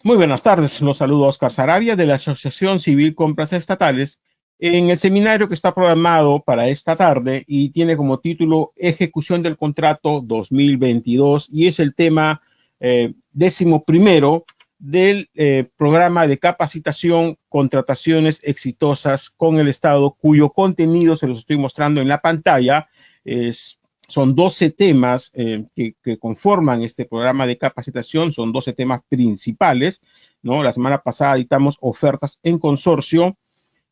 Muy buenas tardes, los saludo a Oscar Sarabia de la Asociación Civil Compras Estatales en el seminario que está programado para esta tarde y tiene como título Ejecución del Contrato 2022 y es el tema 11º del programa de capacitación Contrataciones Exitosas con el Estado, cuyo contenido se los estoy mostrando en la pantalla. Son 12 temas que conforman este programa de capacitación, son 12 temas principales, ¿no? La semana pasada editamos ofertas en consorcio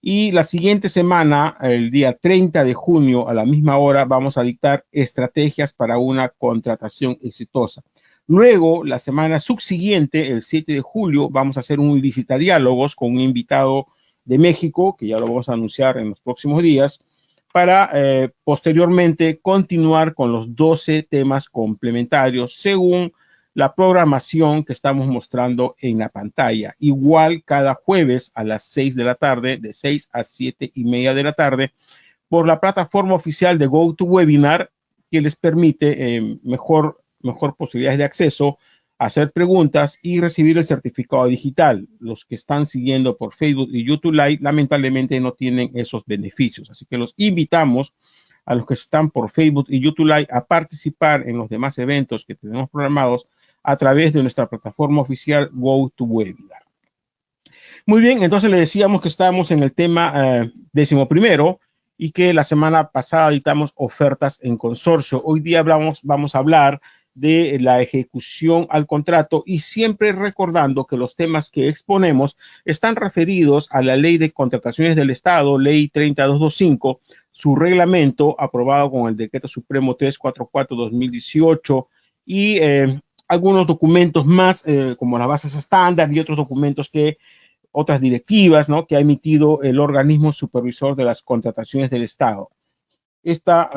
y la siguiente semana, el día 30 de junio a la misma hora, vamos a dictar estrategias para una contratación exitosa. Luego, la semana subsiguiente, el 7 de julio, vamos a hacer un licitadiálogos con un invitado de México, que ya lo vamos a anunciar en los próximos días, para posteriormente continuar con los 12 temas complementarios según la programación que estamos mostrando en la pantalla. Igual cada jueves a las 6 de la tarde, de 6 a 7:30 de la tarde, por la plataforma oficial de GoToWebinar, que les permite mejor posibilidades de acceso, hacer preguntas y recibir el certificado digital. Los que están siguiendo por Facebook y YouTube Live lamentablemente no tienen esos beneficios, así que los invitamos a los que están por Facebook y YouTube Live a participar en los demás eventos que tenemos programados a través de nuestra plataforma oficial GoToWebinar. Muy bien, entonces le decíamos que estamos en el tema 11º y que la semana pasada editamos ofertas en consorcio. Hoy día vamos a hablar de la ejecución al contrato y siempre recordando que los temas que exponemos están referidos a la Ley de Contrataciones del Estado, Ley 30225, su reglamento aprobado con el Decreto Supremo 344-2018 y algunos documentos más como las bases estándar y otros documentos que otras directivas, ¿no?, que ha emitido el organismo supervisor de las contrataciones del Estado. Esta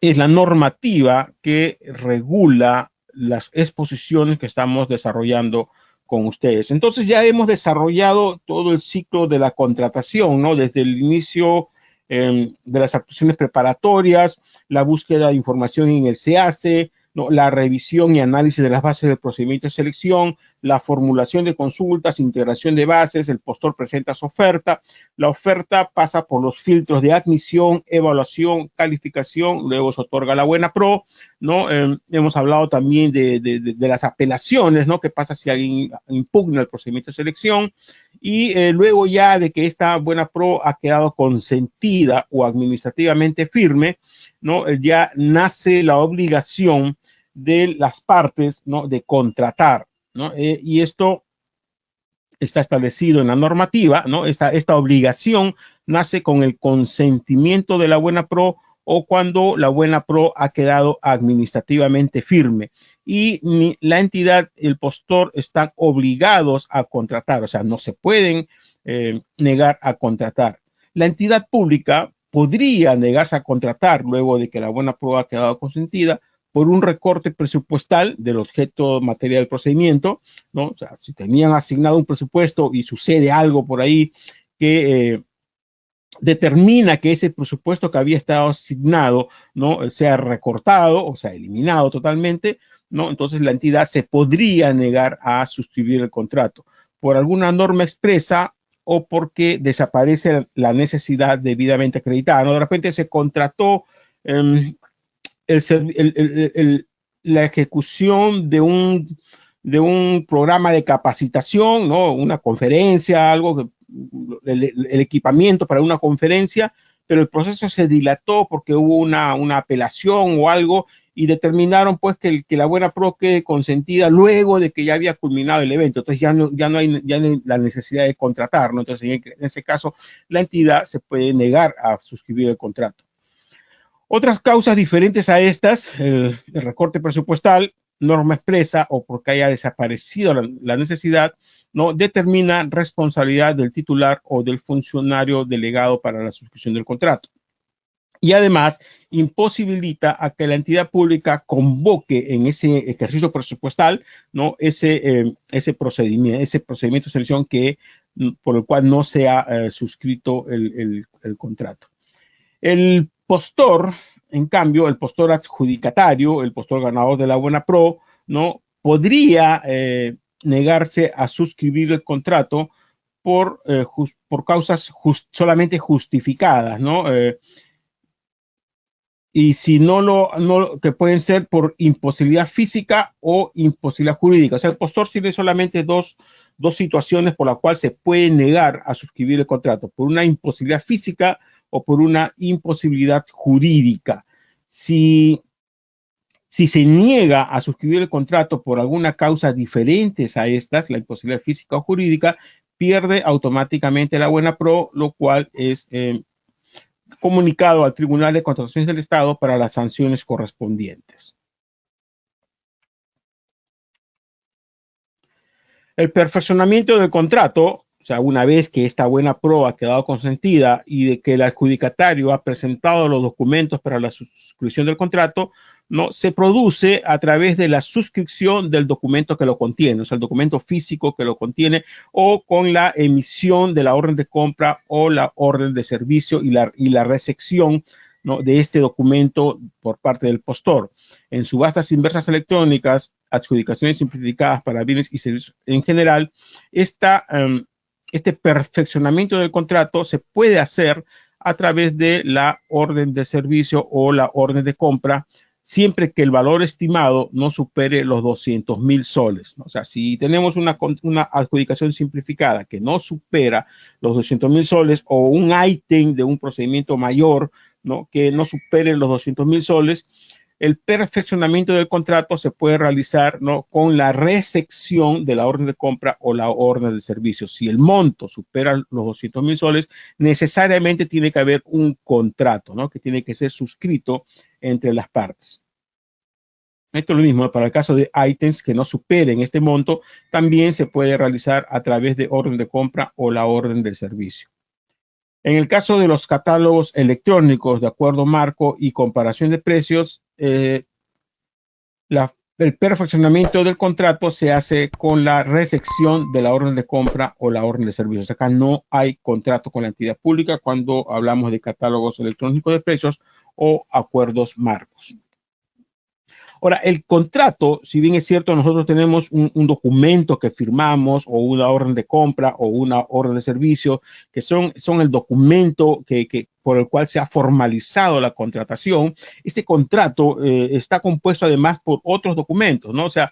es la normativa que regula las exposiciones que estamos desarrollando con ustedes. Entonces ya hemos desarrollado todo el ciclo de la contratación, ¿no? Desde el inicio de las actuaciones preparatorias, la búsqueda de información en el SEACE, ¿no?, la revisión y análisis de las bases del procedimiento de selección, la formulación de consultas, integración de bases, el postor presenta su oferta, la oferta pasa por los filtros de admisión, evaluación, calificación, luego se otorga la buena pro, ¿no? Hemos hablado también de las apelaciones, ¿no? ¿Qué pasa si alguien impugna el procedimiento de selección? Y luego ya de que esta buena pro ha quedado consentida o administrativamente firme, ¿no?, ya nace la obligación de las partes, ¿no?, de contratar, ¿no? Y esto está establecido en la normativa, ¿no? Esta obligación nace con el consentimiento de la buena pro o cuando la buena pro ha quedado administrativamente firme y ni la entidad, el postor, están obligados a contratar, o sea, no se pueden negar a contratar. La entidad pública podría negarse a contratar luego de que la buena pro ha quedado consentida por un recorte presupuestal del objeto material del procedimiento, ¿no? O sea, si tenían asignado un presupuesto y sucede algo por ahí que determina que ese presupuesto que había estado asignado, ¿no?, sea recortado o sea eliminado totalmente, ¿no? Entonces la entidad se podría negar a suscribir el contrato por alguna norma expresa o porque desaparece la necesidad debidamente acreditada, ¿no? De repente se contrató la ejecución de un programa de capacitación, ¿no?, una conferencia, algo, el equipamiento para una conferencia, pero el proceso se dilató porque hubo una apelación o algo y determinaron pues que la buena pro quede consentida luego de que ya había culminado el evento. Entonces ya no hay la necesidad de contratar, ¿no? Entonces en ese caso la entidad se puede negar a suscribir el contrato. Otras causas diferentes a estas, el recorte presupuestal, norma expresa o porque haya desaparecido la necesidad, no determina responsabilidad del titular o del funcionario delegado para la suscripción del contrato. Y además imposibilita a que la entidad pública convoque en ese ejercicio presupuestal, ¿no?, ese procedimiento de selección por el cual no se ha suscrito el contrato. El postor, en cambio, el postor adjudicatario, el postor ganador de la buena pro, ¿no?, podría negarse a suscribir el contrato por causas solamente justificadas, ¿no? Y si que pueden ser por imposibilidad física o imposibilidad jurídica. O sea, el postor tiene solamente dos situaciones por las cuales se puede negar a suscribir el contrato, por una imposibilidad física o por una imposibilidad jurídica. Si se niega a suscribir el contrato por alguna causa diferentes a estas, la imposibilidad física o jurídica, pierde automáticamente la buena pro, lo cual es comunicado al Tribunal de Contrataciones del Estado para las sanciones correspondientes. El perfeccionamiento del contrato, o sea, una vez que esta buena pro ha quedado consentida y de que el adjudicatario ha presentado los documentos para la suscripción del contrato, ¿no? Se produce a través de la suscripción del documento que lo contiene, o sea, el documento físico que lo contiene, o con la emisión de la orden de compra o la orden de servicio y la recepción, ¿no?, de este documento por parte del postor. En subastas inversas electrónicas, adjudicaciones simplificadas para bienes y servicios en general, este perfeccionamiento del contrato se puede hacer a través de la orden de servicio o la orden de compra, siempre que el valor estimado no supere los 200,000 soles. O sea, si tenemos una adjudicación simplificada que no supera los 200,000 soles o un ítem de un procedimiento mayor, ¿no?, que no supere los 200,000 soles, el perfeccionamiento del contrato se puede realizar, ¿no?, con la recepción de la orden de compra o la orden de servicio. Si el monto supera los 200,000 soles, necesariamente tiene que haber un contrato, ¿no?, que tiene que ser suscrito entre las partes. Esto es lo mismo para el caso de ítems que no superen este monto, también se puede realizar a través de orden de compra o la orden del servicio. En el caso de los catálogos electrónicos de acuerdo marco y comparación de precios, el perfeccionamiento del contrato se hace con la recepción de la orden de compra o la orden de servicios. Acá no hay contrato con la entidad pública cuando hablamos de catálogos electrónicos de precios o acuerdos marcos. Ahora, el contrato, si bien es cierto, nosotros tenemos un documento que firmamos o una orden de compra o una orden de servicio, que son el documento por el cual se ha formalizado la contratación. Este contrato está compuesto además por otros documentos, ¿no? O sea,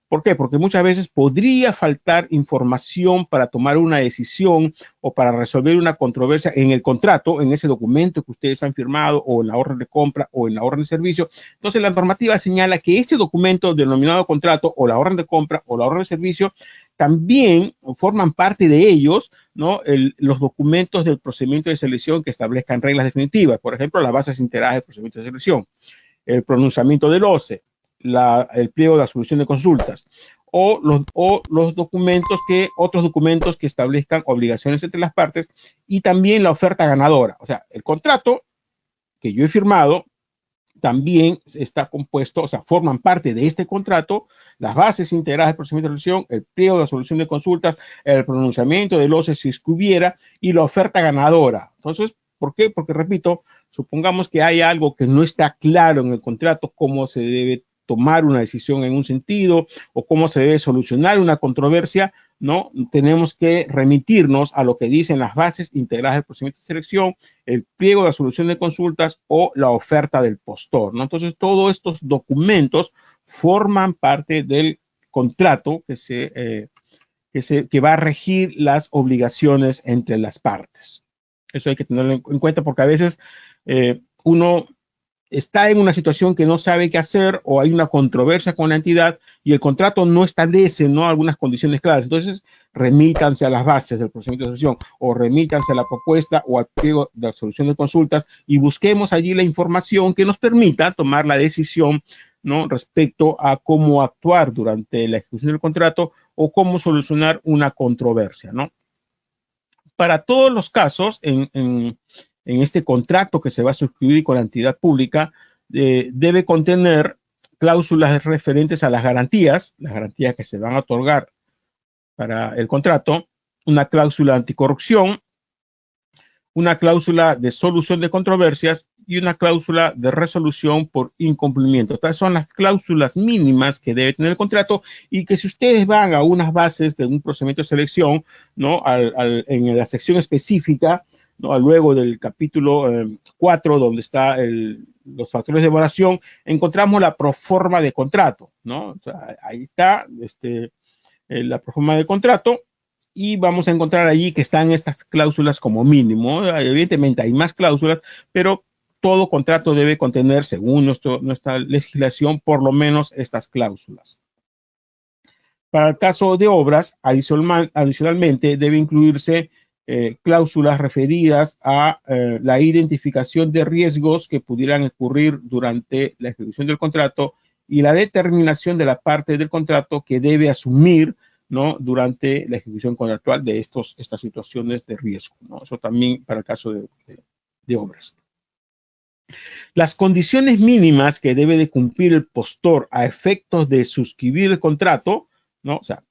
¿por qué? Porque muchas veces podría faltar información para tomar una decisión o para resolver una controversia en el contrato, en ese documento que ustedes han firmado o en la orden de compra o en la orden de servicio. Entonces, la normativa señala que este documento denominado contrato o la orden de compra o la orden de servicio también forman parte de ellos, ¿no?, los documentos del procedimiento de selección que establezcan reglas definitivas. Por ejemplo, las bases integradas del procedimiento de selección, el pronunciamiento del OCE, el pliego de absolución de consultas o los documentos otros documentos que establezcan obligaciones entre las partes y también la oferta ganadora. O sea, el contrato que yo he firmado también está compuesto, o sea, forman parte de este contrato las bases integradas del procedimiento de selección, el pliego de absolución de consultas, el pronunciamiento del OCE si es que hubiera y la oferta ganadora. Entonces, ¿por qué? Porque, repito, supongamos que hay algo que no está claro en el contrato, cómo se debe tomar una decisión en un sentido o cómo se debe solucionar una controversia, ¿no? Tenemos que remitirnos a lo que dicen las bases integradas del procedimiento de selección, el pliego de absolución de consultas o la oferta del postor, ¿no? Entonces, todos estos documentos forman parte del contrato que va a regir las obligaciones entre las partes. Eso hay que tenerlo en cuenta porque a veces uno está en una situación que no sabe qué hacer o hay una controversia con la entidad y el contrato no establece, ¿no?, algunas condiciones claras. Entonces, remítanse a las bases del procedimiento de selección o remítanse a la propuesta o al pliego de absolución de consultas y busquemos allí la información que nos permita tomar la decisión, ¿no?, respecto a cómo actuar durante la ejecución del contrato o cómo solucionar una controversia, ¿no? Para todos los casos, en este contrato que se va a suscribir con la entidad pública, debe contener cláusulas referentes a las garantías que se van a otorgar para el contrato, una cláusula anticorrupción, una cláusula de solución de controversias y una cláusula de resolución por incumplimiento. Estas son las cláusulas mínimas que debe tener el contrato y que si ustedes van a unas bases de un procedimiento de selección, ¿no? En la sección específica, ¿no? Luego del capítulo 4, donde está los factores de evaluación, encontramos la proforma de contrato, ¿no? O sea, ahí está la proforma de contrato y vamos a encontrar allí que están estas cláusulas como mínimo. Evidentemente hay más cláusulas, pero todo contrato debe contener, según nuestra legislación, por lo menos estas cláusulas. Para el caso de obras, adicionalmente debe incluirse cláusulas referidas a la identificación de riesgos que pudieran ocurrir durante la ejecución del contrato y la determinación de la parte del contrato que debe asumir, ¿no? Durante la ejecución contractual de estas situaciones de riesgo, ¿no? Eso también para el caso de obras. Las condiciones mínimas que debe de cumplir el postor a efectos de suscribir el contrato, ¿no? O sea,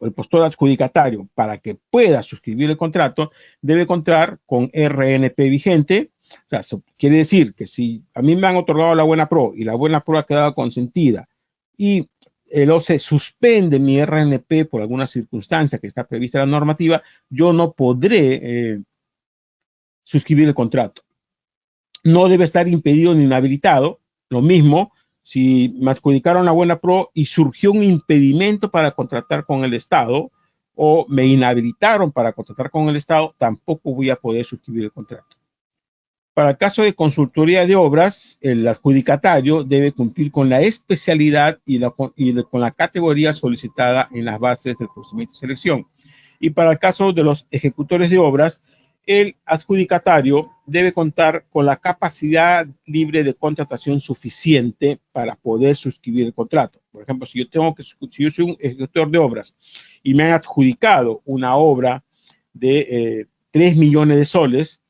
el postor adjudicatario, para que pueda suscribir el contrato, debe contar con RNP vigente. O sea, eso quiere decir que si a mí me han otorgado la buena pro y la buena pro ha quedado consentida y el OCE suspende mi RNP por alguna circunstancia que está prevista en la normativa, yo no podré suscribir el contrato. No debe estar impedido ni inhabilitado. Lo mismo, si me adjudicaron la buena pro y surgió un impedimento para contratar con el Estado o me inhabilitaron para contratar con el Estado, tampoco voy a poder suscribir el contrato. Para el caso de consultoría de obras, el adjudicatario debe cumplir con la especialidad y con la categoría solicitada en las bases del procedimiento de selección. Y para el caso de los ejecutores de obras, el adjudicatario debe contar con la capacidad libre de contratación suficiente para poder suscribir el contrato. Por ejemplo, si yo soy un ejecutor de obras y me han adjudicado una obra de 3 millones de soles,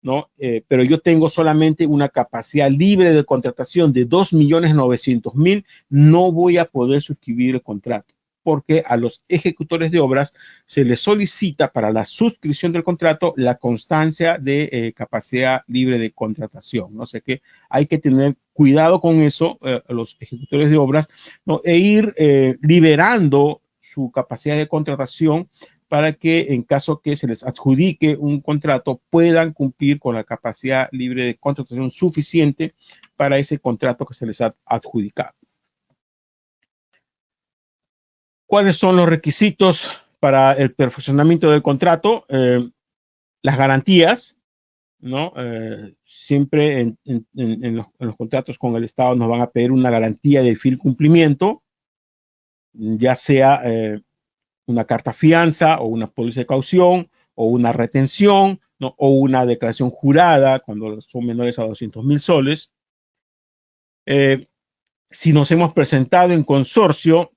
¿no? Pero yo tengo solamente una capacidad libre de contratación de 2.900.000, no voy a poder suscribir el contrato, porque a los ejecutores de obras se les solicita para la suscripción del contrato la constancia de capacidad libre de contratación, ¿no? O sea que hay que tener cuidado con eso, los ejecutores de obras, ¿no? E ir liberando su capacidad de contratación para que en caso que se les adjudique un contrato puedan cumplir con la capacidad libre de contratación suficiente para ese contrato que se les ha adjudicado. ¿Cuáles son los requisitos para el perfeccionamiento del contrato? Las garantías, ¿no? Siempre en los contratos con el Estado nos van a pedir una garantía de fiel cumplimiento, ya sea una carta fianza o una póliza de caución o una retención, ¿no? O una declaración jurada cuando son menores a 200.000 soles. Si nos hemos presentado en consorcio,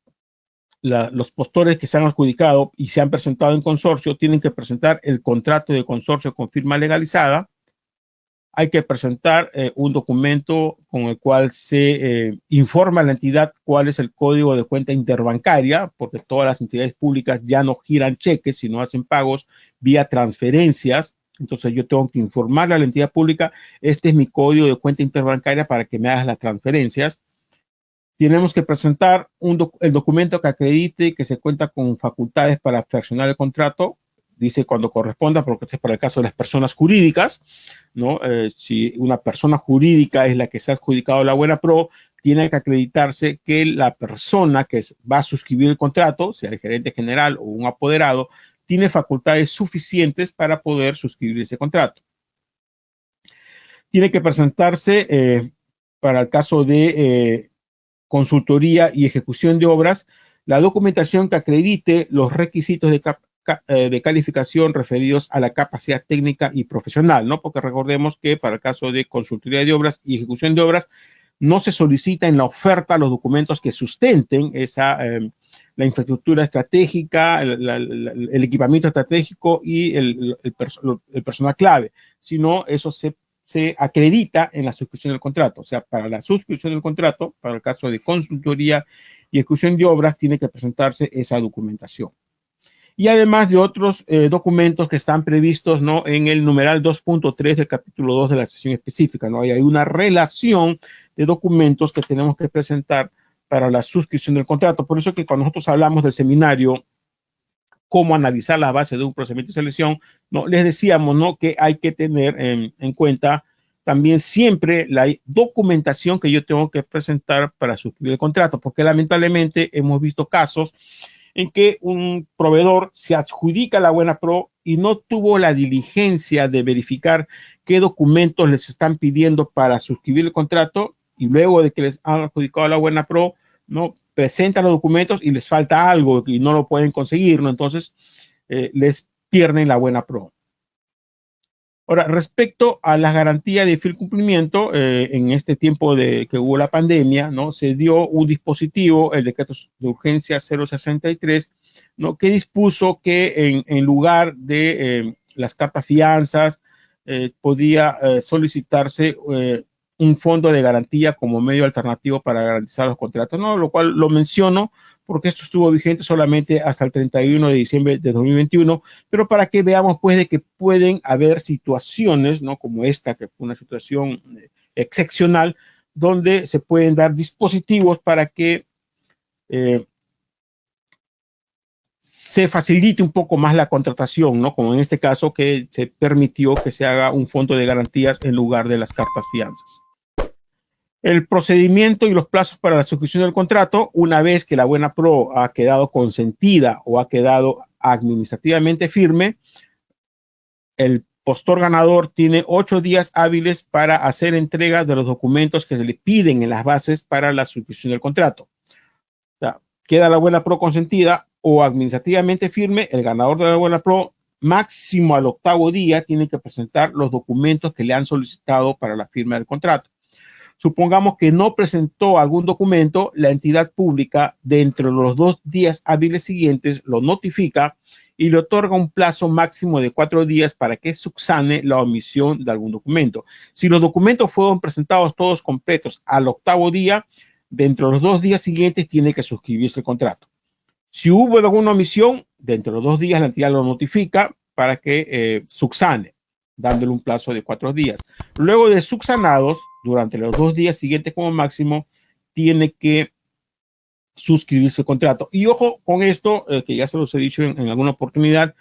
los postores que se han adjudicado y se han presentado en consorcio tienen que presentar el contrato de consorcio con firma legalizada. Hay que presentar un documento con el cual se informa a la entidad cuál es el código de cuenta interbancaria, porque todas las entidades públicas ya no giran cheques, sino hacen pagos vía transferencias. Entonces yo tengo que informarle a la entidad pública, este es mi código de cuenta interbancaria para que me hagas las transferencias. Tenemos que presentar el documento que acredite que se cuenta con facultades para fraccionar el contrato. Dice cuando corresponda, porque este es para el caso de las personas jurídicas, ¿no? Si una persona jurídica es la que se ha adjudicado la buena pro, tiene que acreditarse que la persona que va a suscribir el contrato, sea el gerente general o un apoderado, tiene facultades suficientes para poder suscribir ese contrato. Tiene que presentarse para el caso de consultoría y ejecución de obras, la documentación que acredite los requisitos de calificación referidos a la capacidad técnica y profesional, ¿no? Porque recordemos que para el caso de consultoría de obras y ejecución de obras, no se solicita en la oferta los documentos que sustenten la infraestructura estratégica, el equipamiento estratégico y el personal clave, sino eso se acredita en la suscripción del contrato. O sea, para la suscripción del contrato, para el caso de consultoría y ejecución de obras, tiene que presentarse esa documentación. y además de otros documentos que están previstos, ¿no?, en el numeral 2.3 del capítulo 2 de la sesión específica, ¿no? Y hay una relación de documentos que tenemos que presentar para la suscripción del contrato. Por eso que cuando nosotros hablamos del seminario, cómo analizar las bases de un procedimiento de selección, ¿no?, les decíamos, ¿no?, que hay que tener en cuenta también siempre la documentación que yo tengo que presentar para suscribir el contrato, porque lamentablemente hemos visto casos en que un proveedor se adjudica la Buena Pro y no tuvo la diligencia de verificar qué documentos les están pidiendo para suscribir el contrato, y luego de que les han adjudicado la Buena Pro, ¿no?, presentan los documentos y les falta algo y no lo pueden conseguir, ¿no? Entonces les pierden la Buena Pro. Ahora, respecto a las garantías de fiel cumplimiento, en este tiempo que hubo la pandemia, ¿no?, se dio un dispositivo, el decreto de urgencia 063, ¿no?, que dispuso que en lugar de las cartas fianzas, podía solicitarse un fondo de garantía como medio alternativo para garantizar los contratos, ¿no? Lo cual lo menciono porque esto estuvo vigente solamente hasta el 31 de diciembre de 2021, pero para que veamos, pues, de que pueden haber situaciones, ¿no?, como esta, que fue una situación excepcional, donde se pueden dar dispositivos para que se facilite un poco más la contratación, ¿no?, como en este caso que se permitió que se haga un fondo de garantías en lugar de las cartas fianzas. El procedimiento y los plazos para la suscripción del contrato, una vez que la Buena Pro ha quedado consentida o ha quedado administrativamente firme, el postor ganador tiene 8 días hábiles para hacer entrega de los documentos que se le piden en las bases para la suscripción del contrato. O sea, queda la Buena Pro consentida o administrativamente firme, el ganador de la Buena Pro, máximo al 8º día, tiene que presentar los documentos que le han solicitado para la firma del contrato. Supongamos que no presentó algún documento, la entidad pública dentro de los 2 días hábiles siguientes lo notifica y le otorga un plazo máximo de 4 días para que subsane la omisión de algún documento. Si los documentos fueron presentados todos completos al 8º día, dentro de los 2 días siguientes tiene que suscribirse el contrato. Si hubo alguna omisión, dentro de los 2 días la entidad lo notifica para que subsane, dándole un plazo de 4 días. Luego de subsanados, durante los 2 días siguientes como máximo, tiene que suscribirse el contrato. Y ojo con esto, que ya se los he dicho en alguna oportunidad,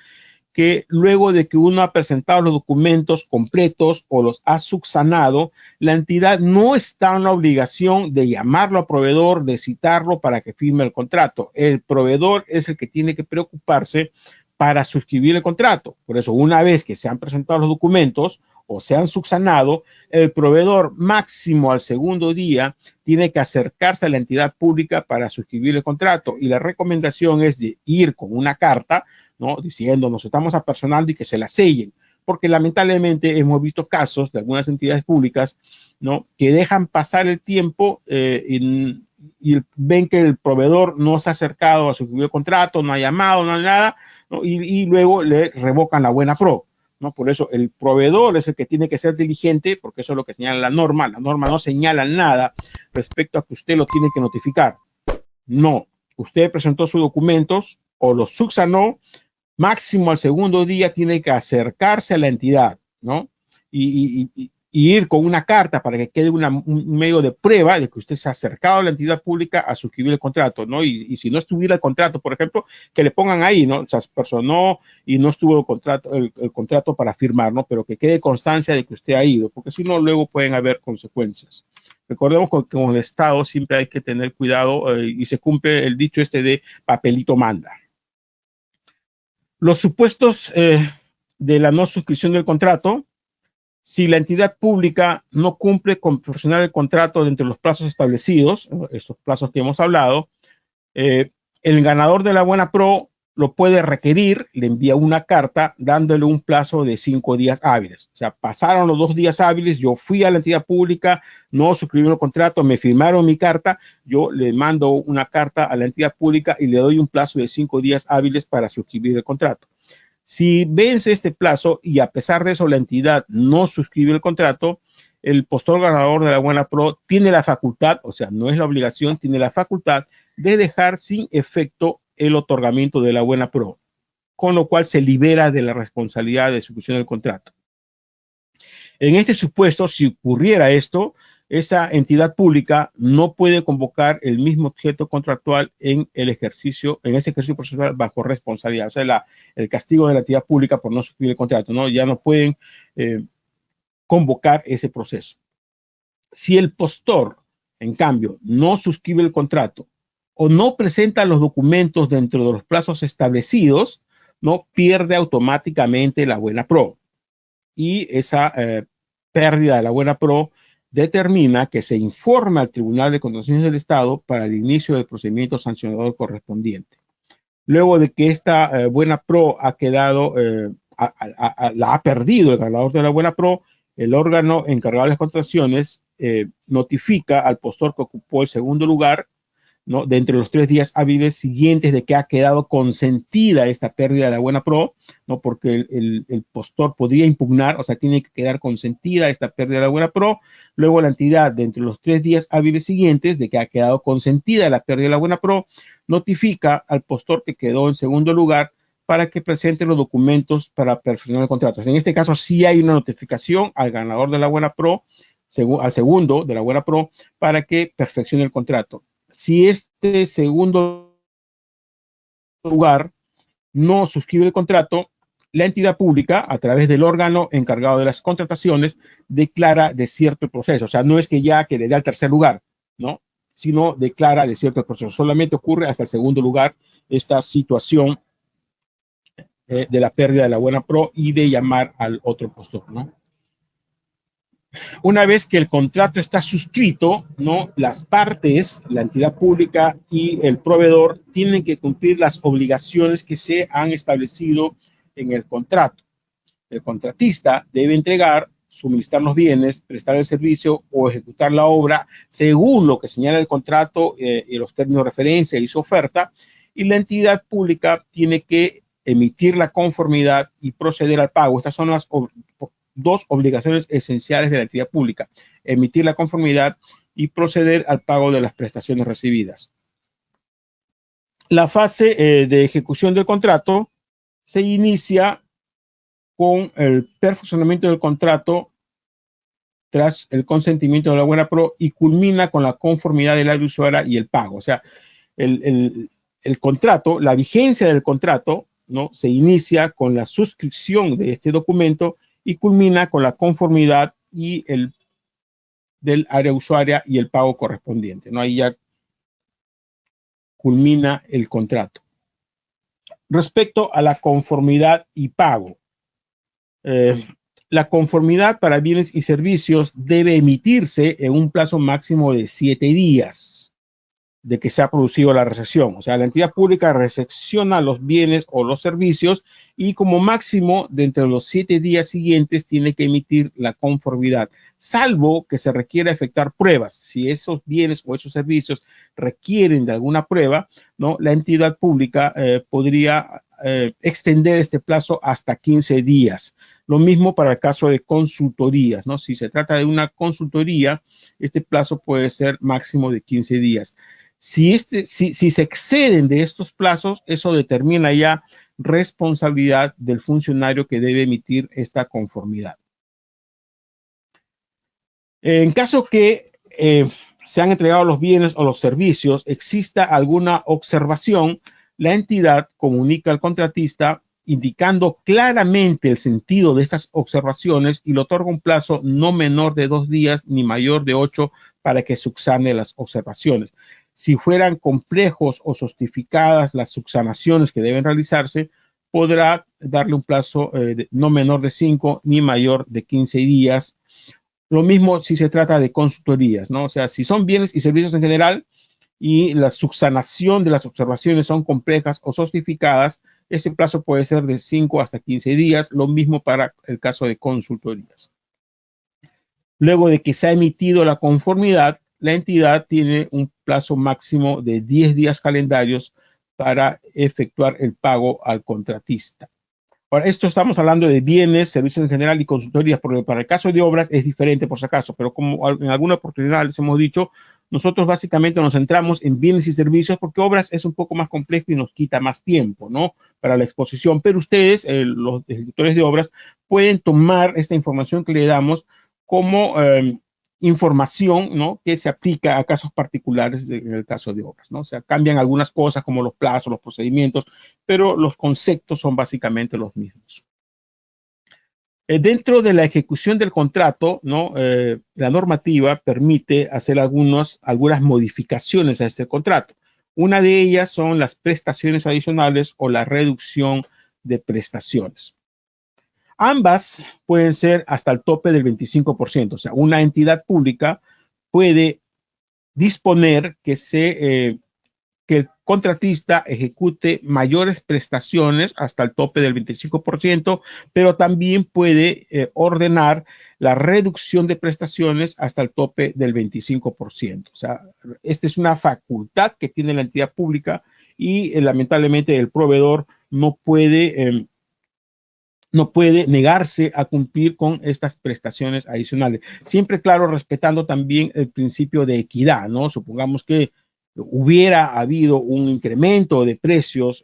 que luego de que uno ha presentado los documentos completos o los ha subsanado, la entidad no está en la obligación de llamarlo al proveedor, de citarlo para que firme el contrato. El proveedor es el que tiene que preocuparse para suscribir el contrato. Por eso, una vez que se han presentado los documentos o se han subsanado, el proveedor máximo al 2º día tiene que acercarse a la entidad pública para suscribir el contrato. Y la recomendación es de ir con una carta, ¿no?, diciendo nos estamos apersonando y que se la sellen. Porque lamentablemente hemos visto casos de algunas entidades públicas, ¿no?, que dejan pasar el tiempo y ven que el proveedor no se ha acercado a suscribir el contrato, no ha llamado, no ha nada, ¿no?, y luego le revocan la Buena Pro, ¿no? Por eso el proveedor es el que tiene que ser diligente, porque eso es lo que señala la norma. La norma no señala nada respecto a que usted lo tiene que notificar. No, usted presentó sus documentos o los subsanó, máximo al 2º día tiene que acercarse a la entidad, ¿no? Y ir con una carta para que quede un medio de prueba de que usted se ha acercado a la entidad pública a suscribir el contrato, ¿no? Y si no estuviera el contrato, por ejemplo, que le pongan ahí, ¿no? Se personó y no estuvo el contrato para firmar, ¿no? Pero que quede constancia de que usted ha ido, porque si no, luego pueden haber consecuencias. Recordemos que con el Estado siempre hay que tener cuidado y se cumple el dicho este de papelito manda. Los supuestos de la no suscripción del contrato: si la entidad pública no cumple con perfeccionar el contrato dentro de los plazos establecidos, estos plazos que hemos hablado, el ganador de la Buena Pro lo puede requerir, le envía una carta dándole un plazo de 5 días hábiles. O sea, pasaron los 2 días hábiles, yo fui a la entidad pública, no suscribí el contrato, me firmaron mi carta, yo le mando una carta a la entidad pública y le doy un plazo de 5 días hábiles para suscribir el contrato. Si vence este plazo y a pesar de eso la entidad no suscribe el contrato, el postor ganador de la Buena Pro tiene la facultad, o sea, no es la obligación, tiene la facultad de dejar sin efecto el otorgamiento de la Buena Pro. con lo cual se libera de la responsabilidad de ejecución del contrato. En este supuesto, si ocurriera esto, esa entidad pública no puede convocar el mismo objeto contractual en ese ejercicio procesal bajo responsabilidad. O sea, el castigo de la entidad pública por no suscribir el contrato, ¿no? Ya no pueden convocar ese proceso. Si el postor, en cambio, no suscribe el contrato o no presenta los documentos dentro de los plazos establecidos, no pierde automáticamente la buena pro. Y esa pérdida de la buena pro determina que se informa al Tribunal de Contrataciones del Estado para el inicio del procedimiento sancionador correspondiente. Luego de que esta buena pro ha quedado, la ha perdido el ganador de la buena pro, el órgano encargado de las contrataciones notifica al postor que ocupó el segundo lugar, ¿no?, de entre los 3 días hábiles siguientes de que ha quedado consentida esta pérdida de la buena pro, ¿no?, porque el postor podría impugnar, o sea, tiene que quedar consentida esta pérdida de la buena pro. Luego la entidad, de entre los 3 días hábiles siguientes de que ha quedado consentida la pérdida de la buena pro, notifica al postor que quedó en segundo lugar para que presente los documentos para perfeccionar el contrato. En este caso sí hay una notificación al ganador de la buena pro, al segundo de la buena pro, para que perfeccione el contrato. Si este segundo lugar no suscribe el contrato, la entidad pública, a través del órgano encargado de las contrataciones, declara desierto el proceso. O sea, no es que ya que le dé al tercer lugar, ¿no?, sino declara desierto el proceso. Solamente ocurre hasta el segundo lugar esta situación de la pérdida de la buena pro y de llamar al otro postor, ¿no? Una vez que el contrato está suscrito, ¿no?, las partes, la entidad pública y el proveedor, tienen que cumplir las obligaciones que se han establecido en el contrato. El contratista debe entregar, suministrar los bienes, prestar el servicio o ejecutar la obra según lo que señala el contrato y los términos de referencia y su oferta, y la entidad pública tiene que emitir la conformidad y proceder al pago. Estas son las dos obligaciones esenciales de la entidad pública: emitir la conformidad y proceder al pago de las prestaciones recibidas. La fase de ejecución del contrato se inicia con el perfeccionamiento del contrato tras el consentimiento de la buena pro y culmina con la conformidad del área usuaria y el pago. O sea, el contrato, la vigencia del contrato, ¿no?, se inicia con la suscripción de este documento y culmina con la conformidad y del área usuaria y el pago correspondiente, ¿no? Ahí ya culmina el contrato. Respecto a la conformidad y pago, la conformidad para bienes y servicios debe emitirse en un plazo máximo de 7 días de que se ha producido la recepción. O sea, la entidad pública recepciona los bienes o los servicios y como máximo de entre los 7 días siguientes tiene que emitir la conformidad, salvo que se requiera efectuar pruebas. Si esos bienes o esos servicios requieren de alguna prueba, ¿no?, la entidad pública podría extender este plazo hasta 15 días. Lo mismo para el caso de consultorías, ¿no? Si se trata de una consultoría, este plazo puede ser máximo de 15 días. Si se exceden de estos plazos, eso determina ya responsabilidad del funcionario que debe emitir esta conformidad. En caso que se han entregado los bienes o los servicios, exista alguna observación, la entidad comunica al contratista indicando claramente el sentido de estas observaciones y le otorga un plazo no menor de 2 días ni mayor de 8 para que subsane las observaciones. Si fueran complejos o justificadas las subsanaciones que deben realizarse, podrá darle un plazo no menor de 5 ni mayor de 15 días. Lo mismo si se trata de consultorías, ¿no? O sea, si son bienes y servicios en general y la subsanación de las observaciones son complejas o justificadas, ese plazo puede ser de 5 hasta 15 días. Lo mismo para el caso de consultorías. Luego de que se ha emitido la conformidad, la entidad tiene un plazo máximo de 10 días calendarios para efectuar el pago al contratista. Ahora, esto estamos hablando de bienes, servicios en general y consultorías, porque para el caso de obras es diferente por si acaso, pero como en alguna oportunidad les hemos dicho, nosotros básicamente nos centramos en bienes y servicios porque obras es un poco más complejo y nos quita más tiempo, ¿no? Para la exposición, pero ustedes, los escritores de obras, pueden tomar esta información que le damos como información, ¿no? Que se aplica a casos particulares en el caso de obras, ¿no? O sea, cambian algunas cosas como los plazos, los procedimientos, pero los conceptos son básicamente los mismos. Dentro de la ejecución del contrato, ¿no? La normativa permite hacer algunas modificaciones a este contrato. Una de ellas son las prestaciones adicionales o la reducción de prestaciones. Ambas pueden ser hasta el tope del 25%. O sea, una entidad pública puede disponer que el contratista ejecute mayores prestaciones hasta el tope del 25%, pero también puede ordenar la reducción de prestaciones hasta el tope del 25%. O sea, esta es una facultad que tiene la entidad pública y lamentablemente el proveedor no puede negarse a cumplir con estas prestaciones adicionales. Siempre, claro, respetando también el principio de equidad, ¿no? Supongamos que hubiera habido un incremento de precios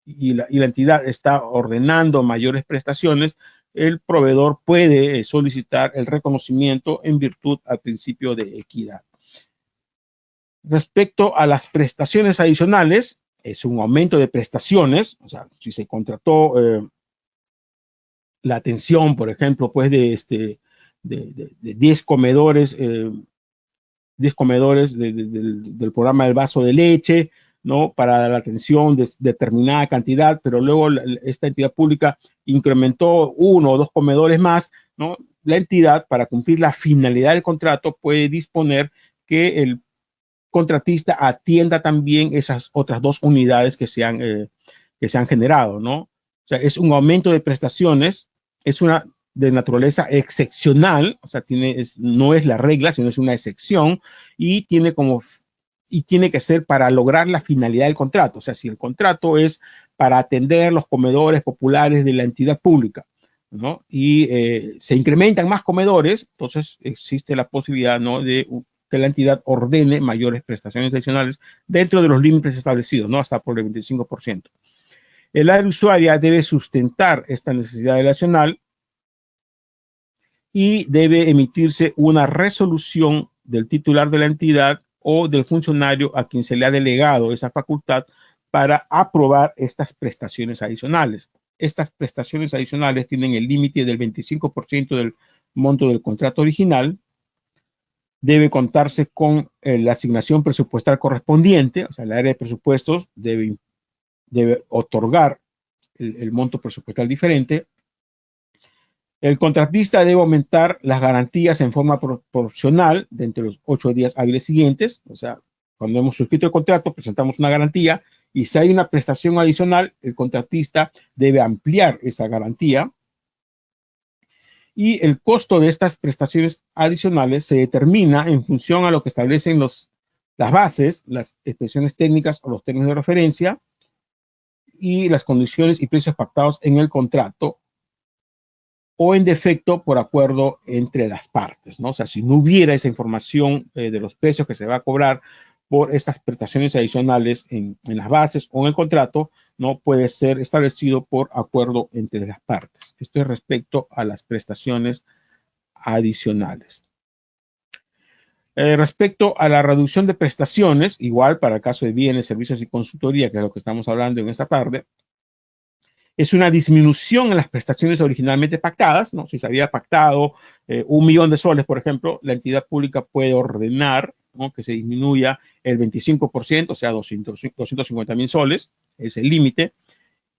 y la entidad está ordenando mayores prestaciones, el proveedor puede solicitar el reconocimiento en virtud al principio de equidad. Respecto a las prestaciones adicionales, es un aumento de prestaciones, o sea, si se contrató la atención, por ejemplo, pues de 10 comedores, 10 comedores del programa del vaso de leche, ¿no? Para la atención de determinada cantidad, pero luego esta entidad pública incrementó 1 o 2 comedores más, ¿no? La entidad, para cumplir la finalidad del contrato, puede disponer que el contratista atienda también esas otras 2 unidades que se han generado, ¿no? O sea, es un aumento de prestaciones, es una de naturaleza excepcional, o sea, no es la regla, sino es una excepción, y tiene que ser para lograr la finalidad del contrato. O sea, si el contrato es para atender los comedores populares de la entidad pública, ¿no? Y se incrementan más comedores, entonces existe la posibilidad, ¿no? de que la entidad ordene mayores prestaciones adicionales dentro de los límites establecidos, ¿no? Hasta por el 25%. El área usuaria debe sustentar esta necesidad adicional y debe emitirse una resolución del titular de la entidad o del funcionario a quien se le ha delegado esa facultad para aprobar estas prestaciones adicionales. Estas prestaciones adicionales tienen el límite del 25% del monto del contrato original. Debe contarse con la asignación presupuestal correspondiente, o sea, el área de presupuestos debe otorgar el monto presupuestal diferente. El contratista debe aumentar las garantías en forma proporcional dentro de los 8 días hábiles siguientes. O sea, cuando hemos suscrito el contrato, presentamos una garantía y si hay una prestación adicional, el contratista debe ampliar esa garantía. Y el costo de estas prestaciones adicionales se determina en función a lo que establecen las bases, las expresiones técnicas o los términos de referencia y las condiciones y precios pactados en el contrato o en defecto por acuerdo entre las partes, ¿no? O sea, si no hubiera esa información de los precios que se va a cobrar por estas prestaciones adicionales en las bases o en el contrato, no puede ser establecido por acuerdo entre las partes. Esto es respecto a las prestaciones adicionales. Respecto a la reducción de prestaciones, igual para el caso de bienes, servicios y consultoría, que es lo que estamos hablando en esta tarde, es una disminución en las prestaciones originalmente pactadas, ¿no? Si se había pactado 1 millón de soles, por ejemplo, la entidad pública puede ordenar, ¿no? Que se disminuya el 25%, o sea, 250,000 soles, es el límite.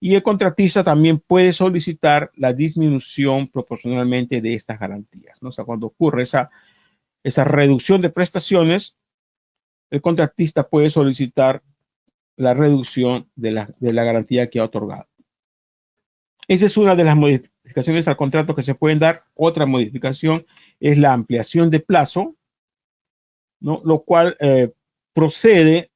Y el contratista también puede solicitar la disminución proporcionalmente de estas garantías, ¿no? O sea, cuando ocurre esa reducción de prestaciones, el contratista puede solicitar la reducción de la garantía que ha otorgado. Esa es una de las modificaciones al contrato que se pueden dar. Otra modificación es la ampliación de plazo, ¿no? Lo cual procede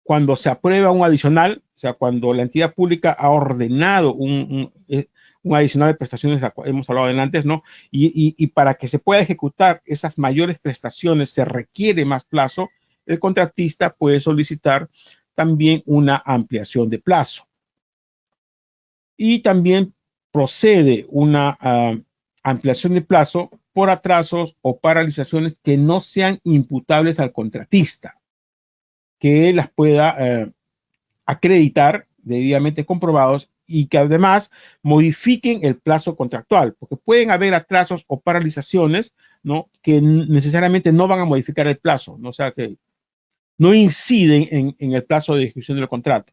cuando se aprueba un adicional, o sea, cuando la entidad pública ha ordenado un adicional de prestaciones, hemos hablado de antes, ¿no? Y para que se pueda ejecutar esas mayores prestaciones se requiere más plazo. el contratista puede solicitar también una ampliación de plazo. Y también procede una ampliación de plazo por atrasos o paralizaciones que no sean imputables al contratista, que las pueda acreditar debidamente comprobados y que además modifiquen el plazo contractual, porque pueden haber atrasos o paralizaciones, ¿no?, que necesariamente no van a modificar el plazo, ¿no? O sea, que no inciden en el plazo de ejecución del contrato.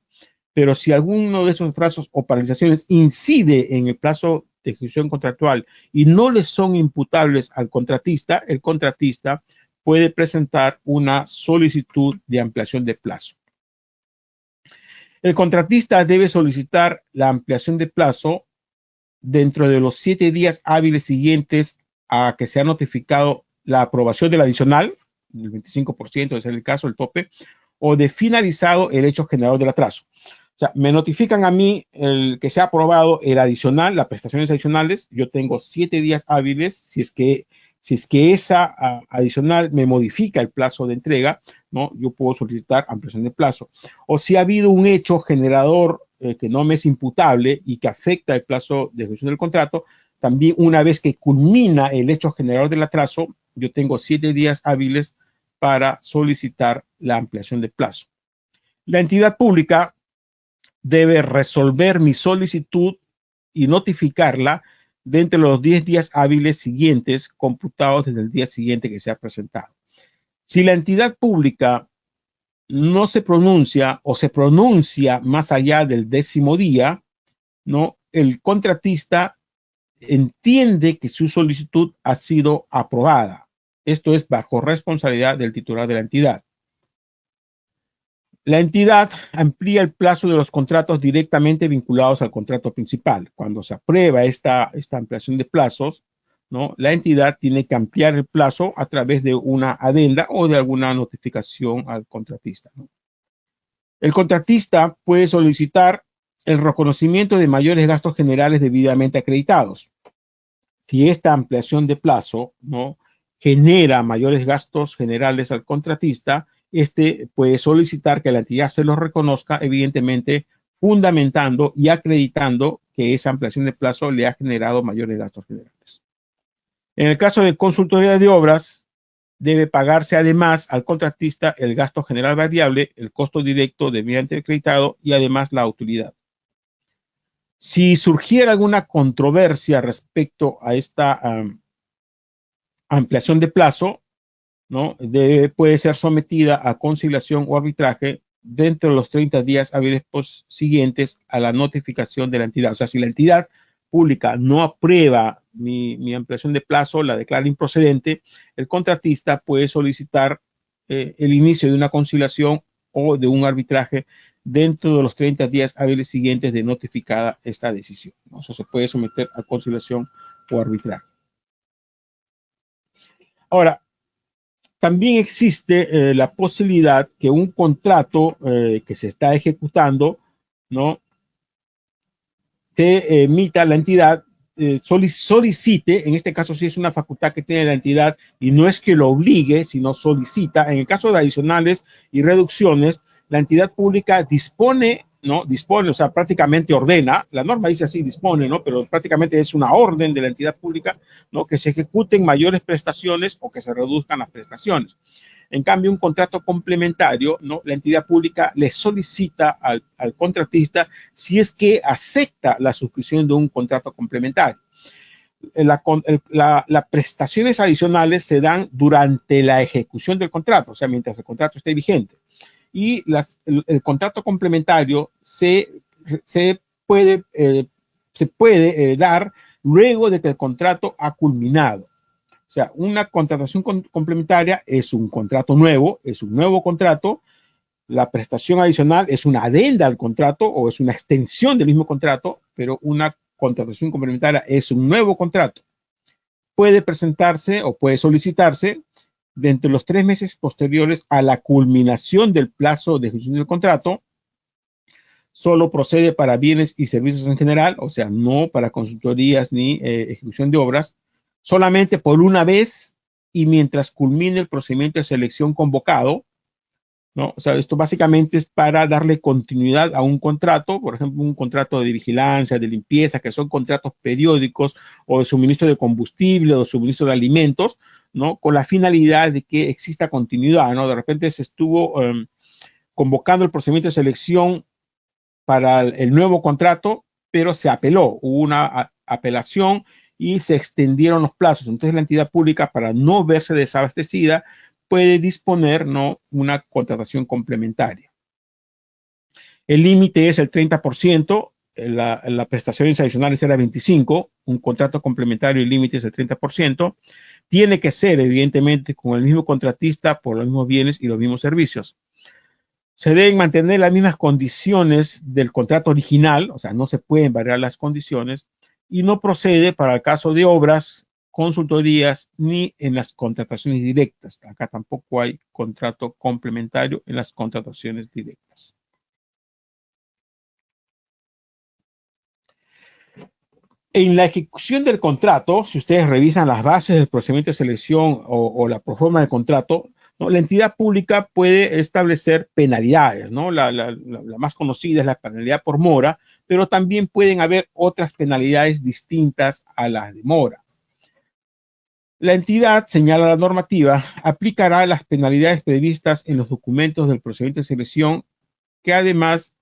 Pero si alguno de esos atrasos o paralizaciones incide en el plazo de ejecución contractual y no les son imputables al contratista, el contratista puede presentar una solicitud de ampliación de plazo. El contratista debe solicitar la ampliación de plazo dentro de los 7 días hábiles siguientes a que se ha notificado la aprobación del adicional, el 25%, ese es el caso, el tope, o de finalizado el hecho generador del atraso. O sea, me notifican a mí que se ha aprobado el adicional, las prestaciones adicionales. Yo tengo 7 días hábiles si es que esa adicional me modifica el plazo de entrega, ¿no? Yo puedo solicitar ampliación de plazo. O si ha habido un hecho generador que no me es imputable y que afecta el plazo de ejecución del contrato, también una vez que culmina el hecho generador del atraso, yo tengo 7 días hábiles para solicitar la ampliación de plazo. La entidad pública debe resolver mi solicitud y notificarla dentro de los 10 días hábiles siguientes, computados desde el día siguiente que se ha presentado. Si la entidad pública no se pronuncia o se pronuncia más allá del 10º día, ¿no?, el contratista entiende que su solicitud ha sido aprobada. Esto es bajo responsabilidad del titular de la entidad. La entidad amplía el plazo de los contratos directamente vinculados al contrato principal. Cuando se aprueba esta ampliación de plazos, ¿no?, la entidad tiene que ampliar el plazo a través de una adenda o de alguna notificación al contratista, ¿no? El contratista puede solicitar el reconocimiento de mayores gastos generales debidamente acreditados. Si esta ampliación de plazo, ¿no?, genera mayores gastos generales al contratista, este puede solicitar que la entidad se los reconozca, evidentemente fundamentando y acreditando que esa ampliación de plazo le ha generado mayores gastos generales. En el caso de consultoría de obras, debe pagarse además al contratista el gasto general variable, el costo directo debidamente acreditado y además la utilidad. Si surgiera alguna controversia respecto a esta ampliación de plazo, ¿no?, puede ser sometida a conciliación o arbitraje dentro de los 30 días hábiles siguientes a la notificación de la entidad. O sea, si la entidad pública no aprueba mi ampliación de plazo, la declara improcedente, el contratista puede solicitar el inicio de una conciliación o de un arbitraje dentro de los 30 días hábiles siguientes de notificada esta decisión, ¿no? Eso se puede someter a conciliación o arbitraje. Ahora, también existe la posibilidad que un contrato que se está ejecutando, ¿no?, se emita la entidad, solicite, en este caso sí es una facultad que tiene la entidad y no es que lo obligue, sino solicita. En el caso de adicionales y reducciones, la entidad pública dispone, ¿no?, dispone, o sea, prácticamente ordena, la norma dice así, dispone, ¿no?, pero prácticamente es una orden de la entidad pública, ¿no?, que se ejecuten mayores prestaciones o que se reduzcan las prestaciones. En cambio, un contrato complementario, ¿no?, la entidad pública le solicita al contratista si es que acepta la suscripción de un contrato complementario. Las prestaciones adicionales se dan durante la ejecución del contrato, o sea, mientras el contrato esté vigente. Y el contrato complementario se puede dar luego de que el contrato ha culminado. O sea, una contratación complementaria es un contrato nuevo, es un nuevo contrato. La prestación adicional es una adenda al contrato o es una extensión del mismo contrato, pero una contratación complementaria es un nuevo contrato. Puede presentarse o puede solicitarse dentro de los 3 meses posteriores a la culminación del plazo de ejecución del contrato. Solo procede para bienes y servicios en general, o sea, no para consultorías ni ejecución de obras, solamente por una vez y mientras culmine el procedimiento de selección convocado, ¿no? O sea, esto básicamente es para darle continuidad a un contrato, por ejemplo, un contrato de vigilancia, de limpieza, que son contratos periódicos o de suministro de combustible o de suministro de alimentos, ¿no? Con la finalidad de que exista continuidad, ¿no? De repente se estuvo convocando el procedimiento de selección para el nuevo contrato, pero se apeló, hubo una apelación y se extendieron los plazos. Entonces la entidad pública, para no verse desabastecida, puede disponer, ¿no?, una contratación complementaria. El límite es el 30%, la prestaciones adicionales era 25%, un contrato complementario y límite es el 30%. Tiene que ser, evidentemente, con el mismo contratista por los mismos bienes y los mismos servicios. Se deben mantener las mismas condiciones del contrato original, o sea, no se pueden variar las condiciones, y no procede para el caso de obras, consultorías, ni en las contrataciones directas. Acá tampoco hay contrato complementario en las contrataciones directas. En la ejecución del contrato, si ustedes revisan las bases del procedimiento de selección o la proforma del contrato, ¿no?, la entidad pública puede establecer penalidades, ¿no? La más conocida es la penalidad por mora, pero también pueden haber otras penalidades distintas a la de mora. La entidad, señala la normativa, aplicará las penalidades previstas en los documentos del procedimiento de selección, que además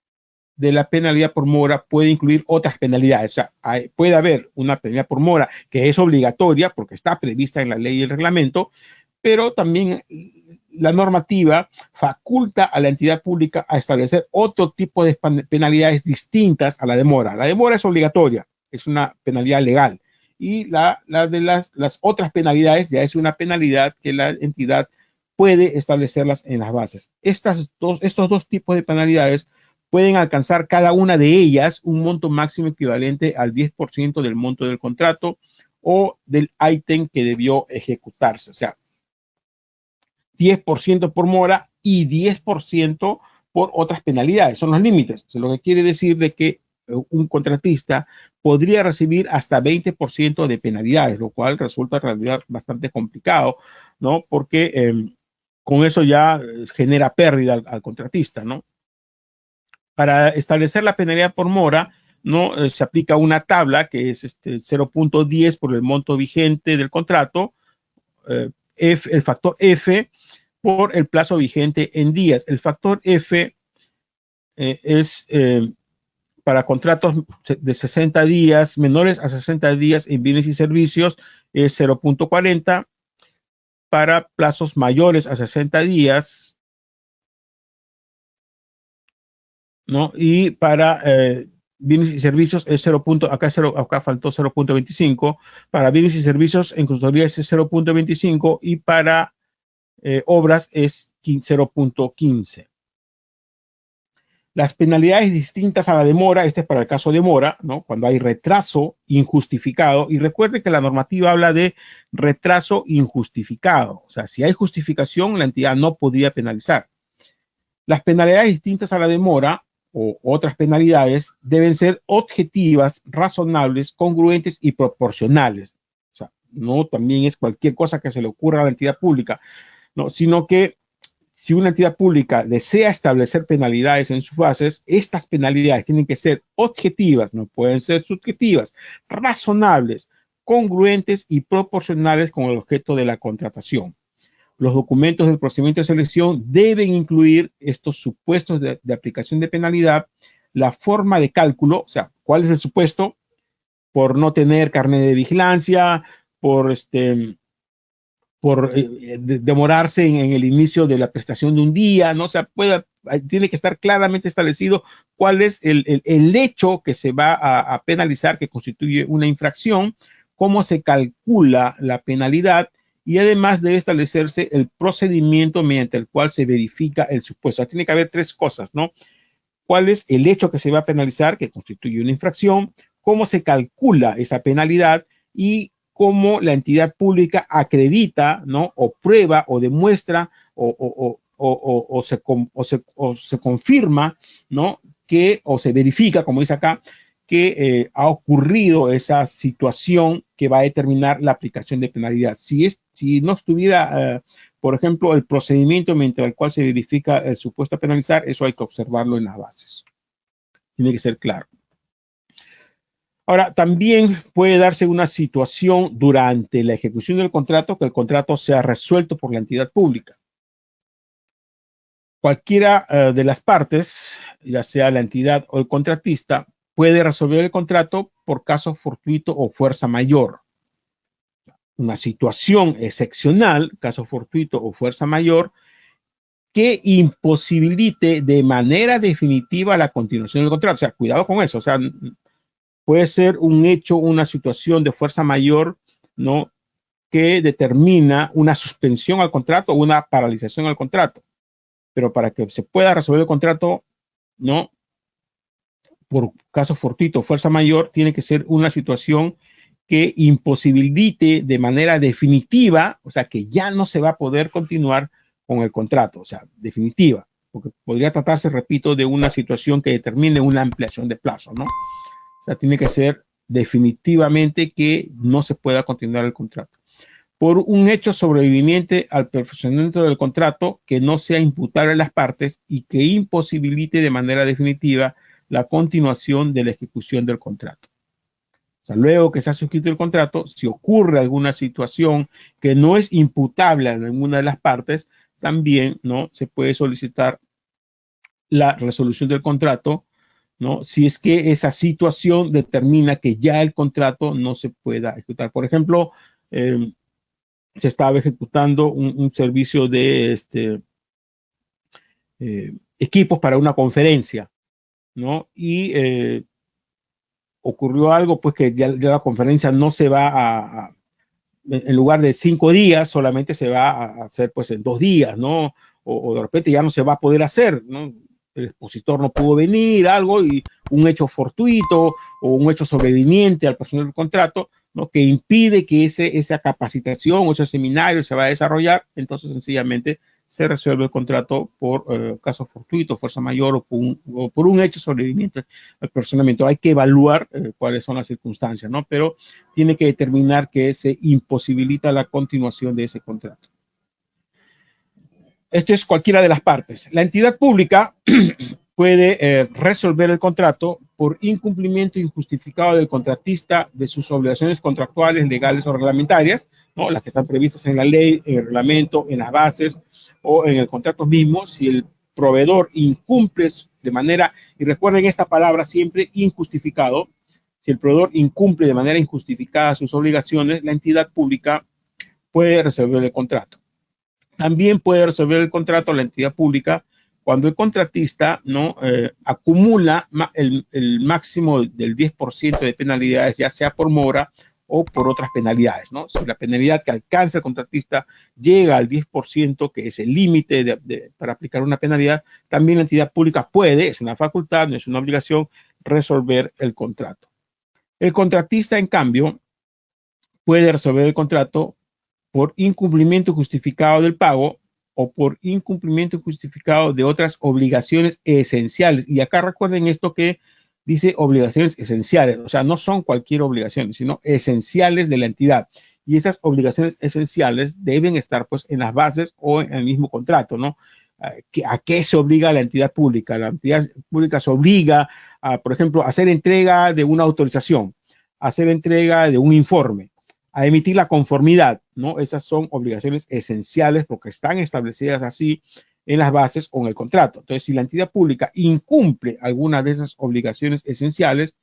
de la penalidad por mora puede incluir otras penalidades. O sea, puede haber una penalidad por mora que es obligatoria porque está prevista en la ley y el reglamento, pero también la normativa faculta a la entidad pública a establecer otro tipo de penalidades distintas a la de mora. La de mora es obligatoria, es una penalidad legal. Y la de las otras penalidades ya es una penalidad que la entidad puede establecerlas en las bases. Estos dos tipos de penalidades pueden alcanzar cada una de ellas un monto máximo equivalente al 10% del monto del contrato o del ítem que debió ejecutarse. O sea, 10% por mora y 10% por otras penalidades. Son los límites. O sea, lo que quiere decir de que un contratista podría recibir hasta 20% de penalidades, lo cual resulta en realidad bastante complicado, ¿no? Porque con eso ya genera pérdida al contratista, ¿no? Para establecer la penalidad por mora, ¿no?, se aplica una tabla que es 0.10 por el monto vigente del contrato, el factor F por el plazo vigente en días. El factor F es para contratos de 60 días, menores a 60 días en bienes y servicios, es 0.40. Para plazos mayores a 60 días, ¿no? Y para bienes y servicios es 0. Acá faltó 0.25. Para bienes y servicios en consultoría es 0.25 y para obras es 0.15. Las penalidades distintas a la demora, este es para el caso de mora, ¿no?, cuando hay retraso injustificado. Y recuerde que la normativa habla de retraso injustificado. O sea, si hay justificación, la entidad no podría penalizar. Las penalidades distintas a la demora o otras penalidades deben ser objetivas, razonables, congruentes y proporcionales. O sea, no también es cualquier cosa que se le ocurra a la entidad pública, ¿no?, sino que si una entidad pública desea establecer penalidades en sus bases, estas penalidades tienen que ser objetivas, no pueden ser subjetivas, razonables, congruentes y proporcionales con el objeto de la contratación. Los documentos del procedimiento de selección deben incluir estos supuestos de aplicación de penalidad, la forma de cálculo, o sea, cuál es el supuesto por no tener carnet de vigilancia, por demorarse en el inicio de la prestación de un día, ¿no? O sea, tiene que estar claramente establecido cuál es el hecho que se va a penalizar, que constituye una infracción, cómo se calcula la penalidad y además debe establecerse el procedimiento mediante el cual se verifica el supuesto. O sea, tiene que haber tres cosas, ¿no? ¿Cuál es el hecho que se va a penalizar, que constituye una infracción? ¿Cómo se calcula esa penalidad? Y cómo la entidad pública acredita, ¿no?, o prueba o demuestra o se confirma, ¿no?, que, o se verifica, como dice acá, que ha ocurrido esa situación que va a determinar la aplicación de penalidad. Si no estuviera Por ejemplo, el procedimiento mediante el cual se verifica el supuesto a penalizar, eso hay que observarlo en las bases. Tiene que ser claro. Ahora, también puede darse una situación durante la ejecución del contrato que el contrato sea resuelto por la entidad pública. Cualquiera de las partes, ya sea la entidad o el contratista, puede resolver el contrato por caso fortuito o fuerza mayor. Una situación excepcional, caso fortuito o fuerza mayor, que imposibilite de manera definitiva la continuación del contrato. O sea, cuidado con eso. O sea, puede ser un hecho, una situación de fuerza mayor, ¿no?, que determina una suspensión al contrato o una paralización al contrato. Pero para que se pueda resolver el contrato, ¿no?, por caso fortuito o fuerza mayor, tiene que ser una situación que imposibilite de manera definitiva, o sea, que ya no se va a poder continuar con el contrato, o sea, definitiva, porque podría tratarse, repito, de una situación que determine una ampliación de plazo, ¿no? O sea, tiene que ser definitivamente que no se pueda continuar el contrato. Por un hecho sobreviviente al perfeccionamiento del contrato que no sea imputable a las partes y que imposibilite de manera definitiva la continuación de la ejecución del contrato. O sea, luego que se ha suscrito el contrato, si ocurre alguna situación que no es imputable a ninguna de las partes, también, ¿no?, se puede solicitar la resolución del contrato, ¿no?, si es que esa situación determina que ya el contrato no se pueda ejecutar. Por ejemplo, se estaba ejecutando un servicio de equipos para una conferencia, ¿no? Y ocurrió algo, pues que ya la conferencia no se va en lugar de 5 días, solamente se va a hacer pues en 2 días, ¿no? O de repente ya no se va a poder hacer, ¿no? El expositor no pudo venir, algo, y un hecho fortuito o un hecho sobreviviente al personal del contrato, ¿no?, que impide que esa capacitación o ese seminario se va a desarrollar, entonces sencillamente se resuelve el contrato por caso fortuito, fuerza mayor o por un hecho sobreviviente al personamiento. Hay que evaluar cuáles son las circunstancias, ¿no? Pero tiene que determinar que se imposibilita la continuación de ese contrato. Esto es cualquiera de las partes. La entidad pública puede resolver el contrato por incumplimiento injustificado del contratista de sus obligaciones contractuales, legales o reglamentarias, ¿no?, las que están previstas en la ley, en el reglamento, en las bases o en el contrato mismo. Si el proveedor incumple de manera, y recuerden esta palabra siempre, injustificado, si el proveedor incumple de manera injustificada sus obligaciones, la entidad pública puede resolver el contrato. También puede resolver el contrato la entidad pública cuando el contratista, ¿no?, acumula el máximo del 10% de penalidades, ya sea por mora o por otras penalidades, ¿no? Si la penalidad que alcanza el contratista llega al 10%, que es el límite para aplicar una penalidad, también la entidad pública puede, es una facultad, no es una obligación, resolver el contrato. El contratista, en cambio, puede resolver el contrato por incumplimiento justificado del pago o por incumplimiento justificado de otras obligaciones esenciales. Y acá recuerden esto que dice obligaciones esenciales, o sea, no son cualquier obligación, sino esenciales de la entidad. Y esas obligaciones esenciales deben estar pues en las bases o en el mismo contrato, ¿no? ¿A qué se obliga la entidad pública? La entidad pública se obliga a, por ejemplo, a hacer entrega de una autorización, a hacer entrega de un informe, a emitir la conformidad, ¿no? Esas son obligaciones esenciales porque están establecidas así en las bases o en el contrato. Entonces, si la entidad pública incumple alguna de esas obligaciones esenciales,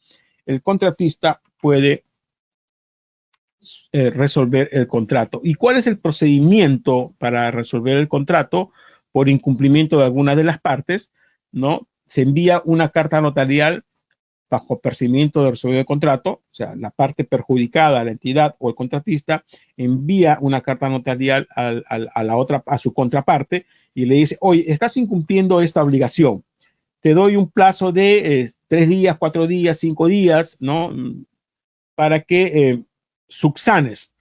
el contratista puede resolver el contrato. ¿Y cuál es el procedimiento para resolver el contrato por incumplimiento de alguna de las partes? ¿No? Se envía una carta notarial bajo percibimiento de resolver el contrato, o sea, la parte perjudicada, la entidad o el contratista, envía una carta notarial a su contraparte y le dice, oye, estás incumpliendo esta obligación. Te doy un plazo de 3 días, 4 días, 5 días, ¿no?, para que subsanes.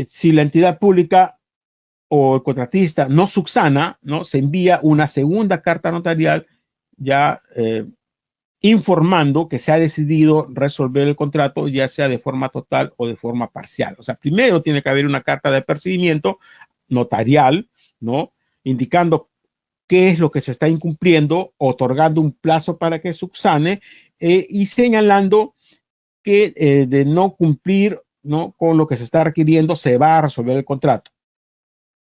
Si la entidad pública o el contratista no subsana, ¿no?, se envía una segunda carta notarial ya informando que se ha decidido resolver el contrato, ya sea de forma total o de forma parcial. O sea, primero tiene que haber una carta de apercibimiento notarial, ¿no? Indicando qué es lo que se está incumpliendo, otorgando un plazo para que subsane y señalando que de no cumplir, ¿no?, con lo que se está requiriendo, se va a resolver el contrato.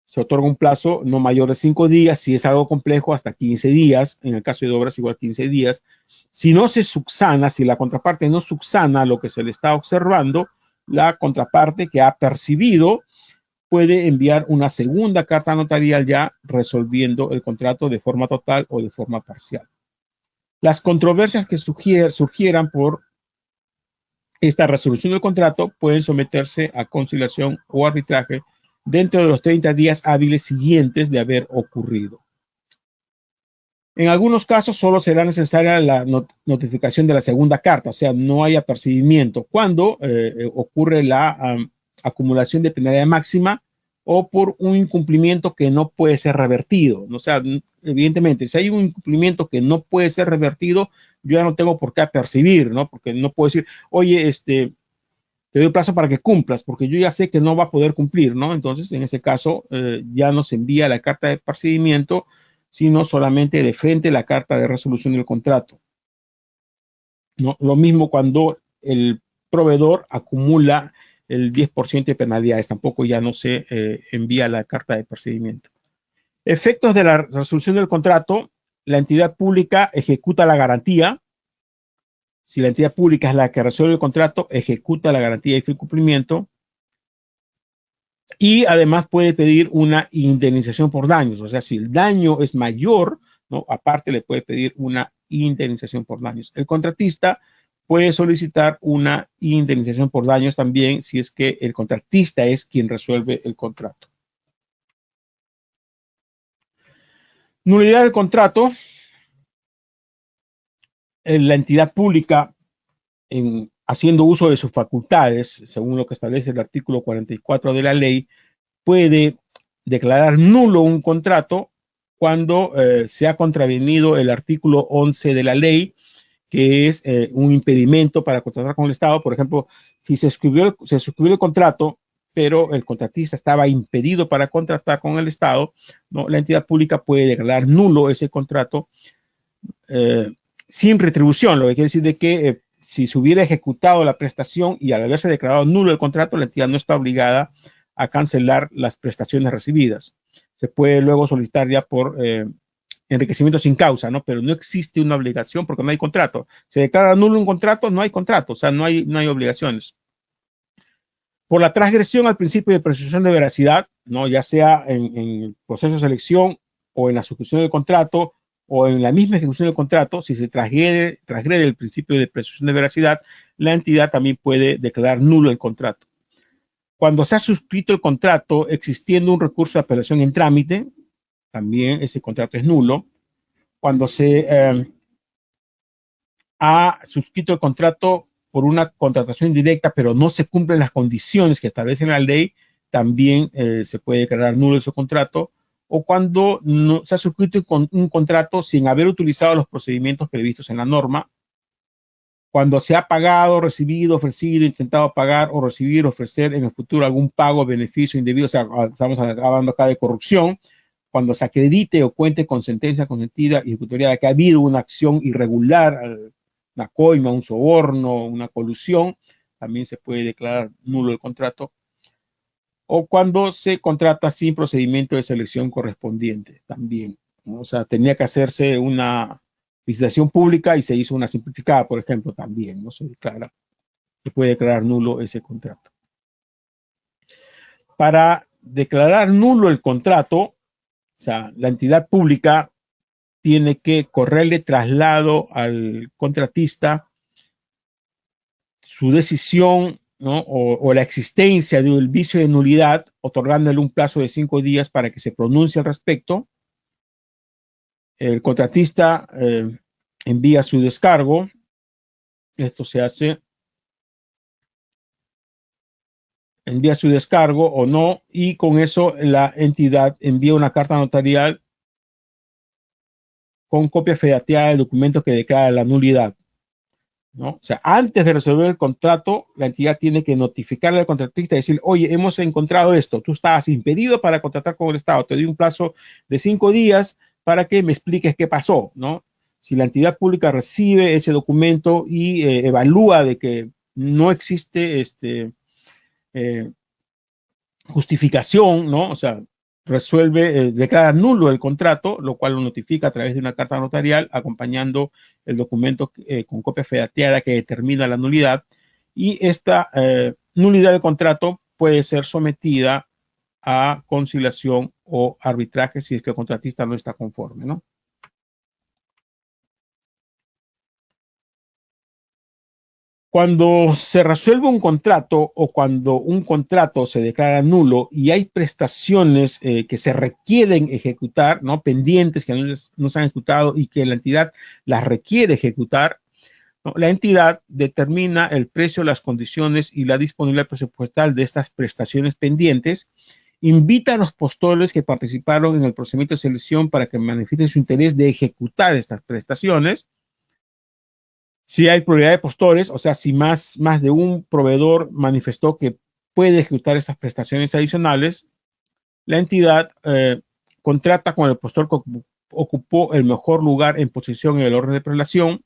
Se otorga un plazo no mayor de 5 días, si es algo complejo, hasta 15 días, en el caso de obras igual 15 días. Si no se subsana, si la contraparte no subsana lo que se le está observando, la contraparte que ha percibido puede enviar una segunda carta notarial ya resolviendo el contrato de forma total o de forma parcial. Las controversias que surgieran por esta resolución del contrato pueden someterse a conciliación o arbitraje dentro de los 30 días hábiles siguientes de haber ocurrido. En algunos casos solo será necesaria la notificación de la segunda carta, o sea, no hay apercibimiento cuando ocurre la acumulación de penalidad máxima o por un incumplimiento que no puede ser revertido. O sea, evidentemente, si hay un incumplimiento que no puede ser revertido, yo ya no tengo por qué apercibir, ¿no? Porque no puedo decir, oye, te doy plazo para que cumplas, porque yo ya sé que no va a poder cumplir, ¿no? Entonces, en ese caso, ya no se envía la carta de apercibimiento, sino solamente de frente la carta de resolución del contrato, ¿no? Lo mismo cuando el proveedor acumula el 10% de penalidades, tampoco ya no se envía la carta de procedimiento. Efectos de la resolución del contrato: la entidad pública ejecuta la garantía. Si la entidad pública es la que resuelve el contrato, ejecuta la garantía y cumplimiento. Y además puede pedir una indemnización por daños. O sea, si el daño es mayor, ¿no?, aparte le puede pedir una indemnización por daños. El contratista puede solicitar una indemnización por daños también si es que el contratista es quien resuelve el contrato. Nulidad del contrato. La entidad pública, haciendo uso de sus facultades, según lo que establece el artículo 44 de la ley, puede declarar nulo un contrato cuando se ha contravenido el artículo 11 de la ley, que es un impedimento para contratar con el Estado. Por ejemplo, si se suscribió el contrato, pero el contratista estaba impedido para contratar con el Estado, ¿no?, la entidad pública puede declarar nulo ese contrato sin retribución, lo que quiere decir de que si se hubiera ejecutado la prestación y al haberse declarado nulo el contrato, la entidad no está obligada a cancelar las prestaciones recibidas. Se puede luego solicitar ya por enriquecimiento sin causa, ¿no? Pero no existe una obligación porque no hay contrato. Se declara nulo un contrato, no hay contrato, o sea, no hay obligaciones. Por la transgresión al principio de presunción de veracidad, ¿no?, ya sea en el proceso de selección o en la suscripción del contrato o en la misma ejecución del contrato, si se transgrede el principio de presunción de veracidad, la entidad también puede declarar nulo el contrato. Cuando se ha suscrito el contrato existiendo un recurso de apelación en trámite, también ese contrato es nulo. Cuando se ha suscrito el contrato por una contratación indirecta, pero no se cumplen las condiciones que establece la ley, también se puede declarar nulo ese contrato. O cuando no, se ha suscrito un contrato sin haber utilizado los procedimientos previstos en la norma. Cuando se ha pagado, recibido, ofrecido, intentado pagar o recibir, ofrecer en el futuro algún pago, beneficio indebido, o sea, estamos hablando acá de corrupción. Cuando se acredite o cuente con sentencia consentida y ejecutoria de que ha habido una acción irregular, una coima, un soborno, una colusión, también se puede declarar nulo el contrato. O cuando se contrata sin procedimiento de selección correspondiente, también, ¿no? O sea, tenía que hacerse una licitación pública y se hizo una simplificada, por ejemplo, también, ¿no? Se puede declarar nulo ese contrato. Para declarar nulo el contrato, o sea, la entidad pública tiene que correrle traslado al contratista su decisión, ¿no?, o la existencia del vicio de nulidad, otorgándole un plazo de 5 días para que se pronuncie al respecto. El contratista envía su descargo. Esto se hace, envía su descargo o no, y con eso la entidad envía una carta notarial con copia fedateada del documento que declara la nulidad. ¿no? O sea, antes de resolver el contrato, la entidad tiene que notificarle al contratista y decir, oye, hemos encontrado esto, tú estabas impedido para contratar con el Estado, te doy un plazo de 5 días para que me expliques qué pasó, ¿no? Si la entidad pública recibe ese documento y evalúa de que no existe eh, justificación, ¿no? O sea, resuelve, declara nulo el contrato, lo cual lo notifica a través de una carta notarial acompañando el documento con copia fedateada que determina la nulidad, y esta nulidad del contrato puede ser sometida a conciliación o arbitraje si es que el contratista no está conforme, ¿no? Cuando se resuelve un contrato o cuando un contrato se declara nulo y hay prestaciones que se requieren ejecutar, ¿no? Pendientes que no se han ejecutado y que la entidad las requiere ejecutar, ¿no? La entidad determina el precio, las condiciones y la disponibilidad presupuestal de estas prestaciones pendientes, invita a los postores que participaron en el procedimiento de selección para que manifiesten su interés de ejecutar estas prestaciones. Si hay pluralidad de postores, o sea, si más de un proveedor manifestó que puede ejecutar estas prestaciones adicionales, la entidad contrata con el postor que ocupó el mejor lugar en posición en el orden de prelación,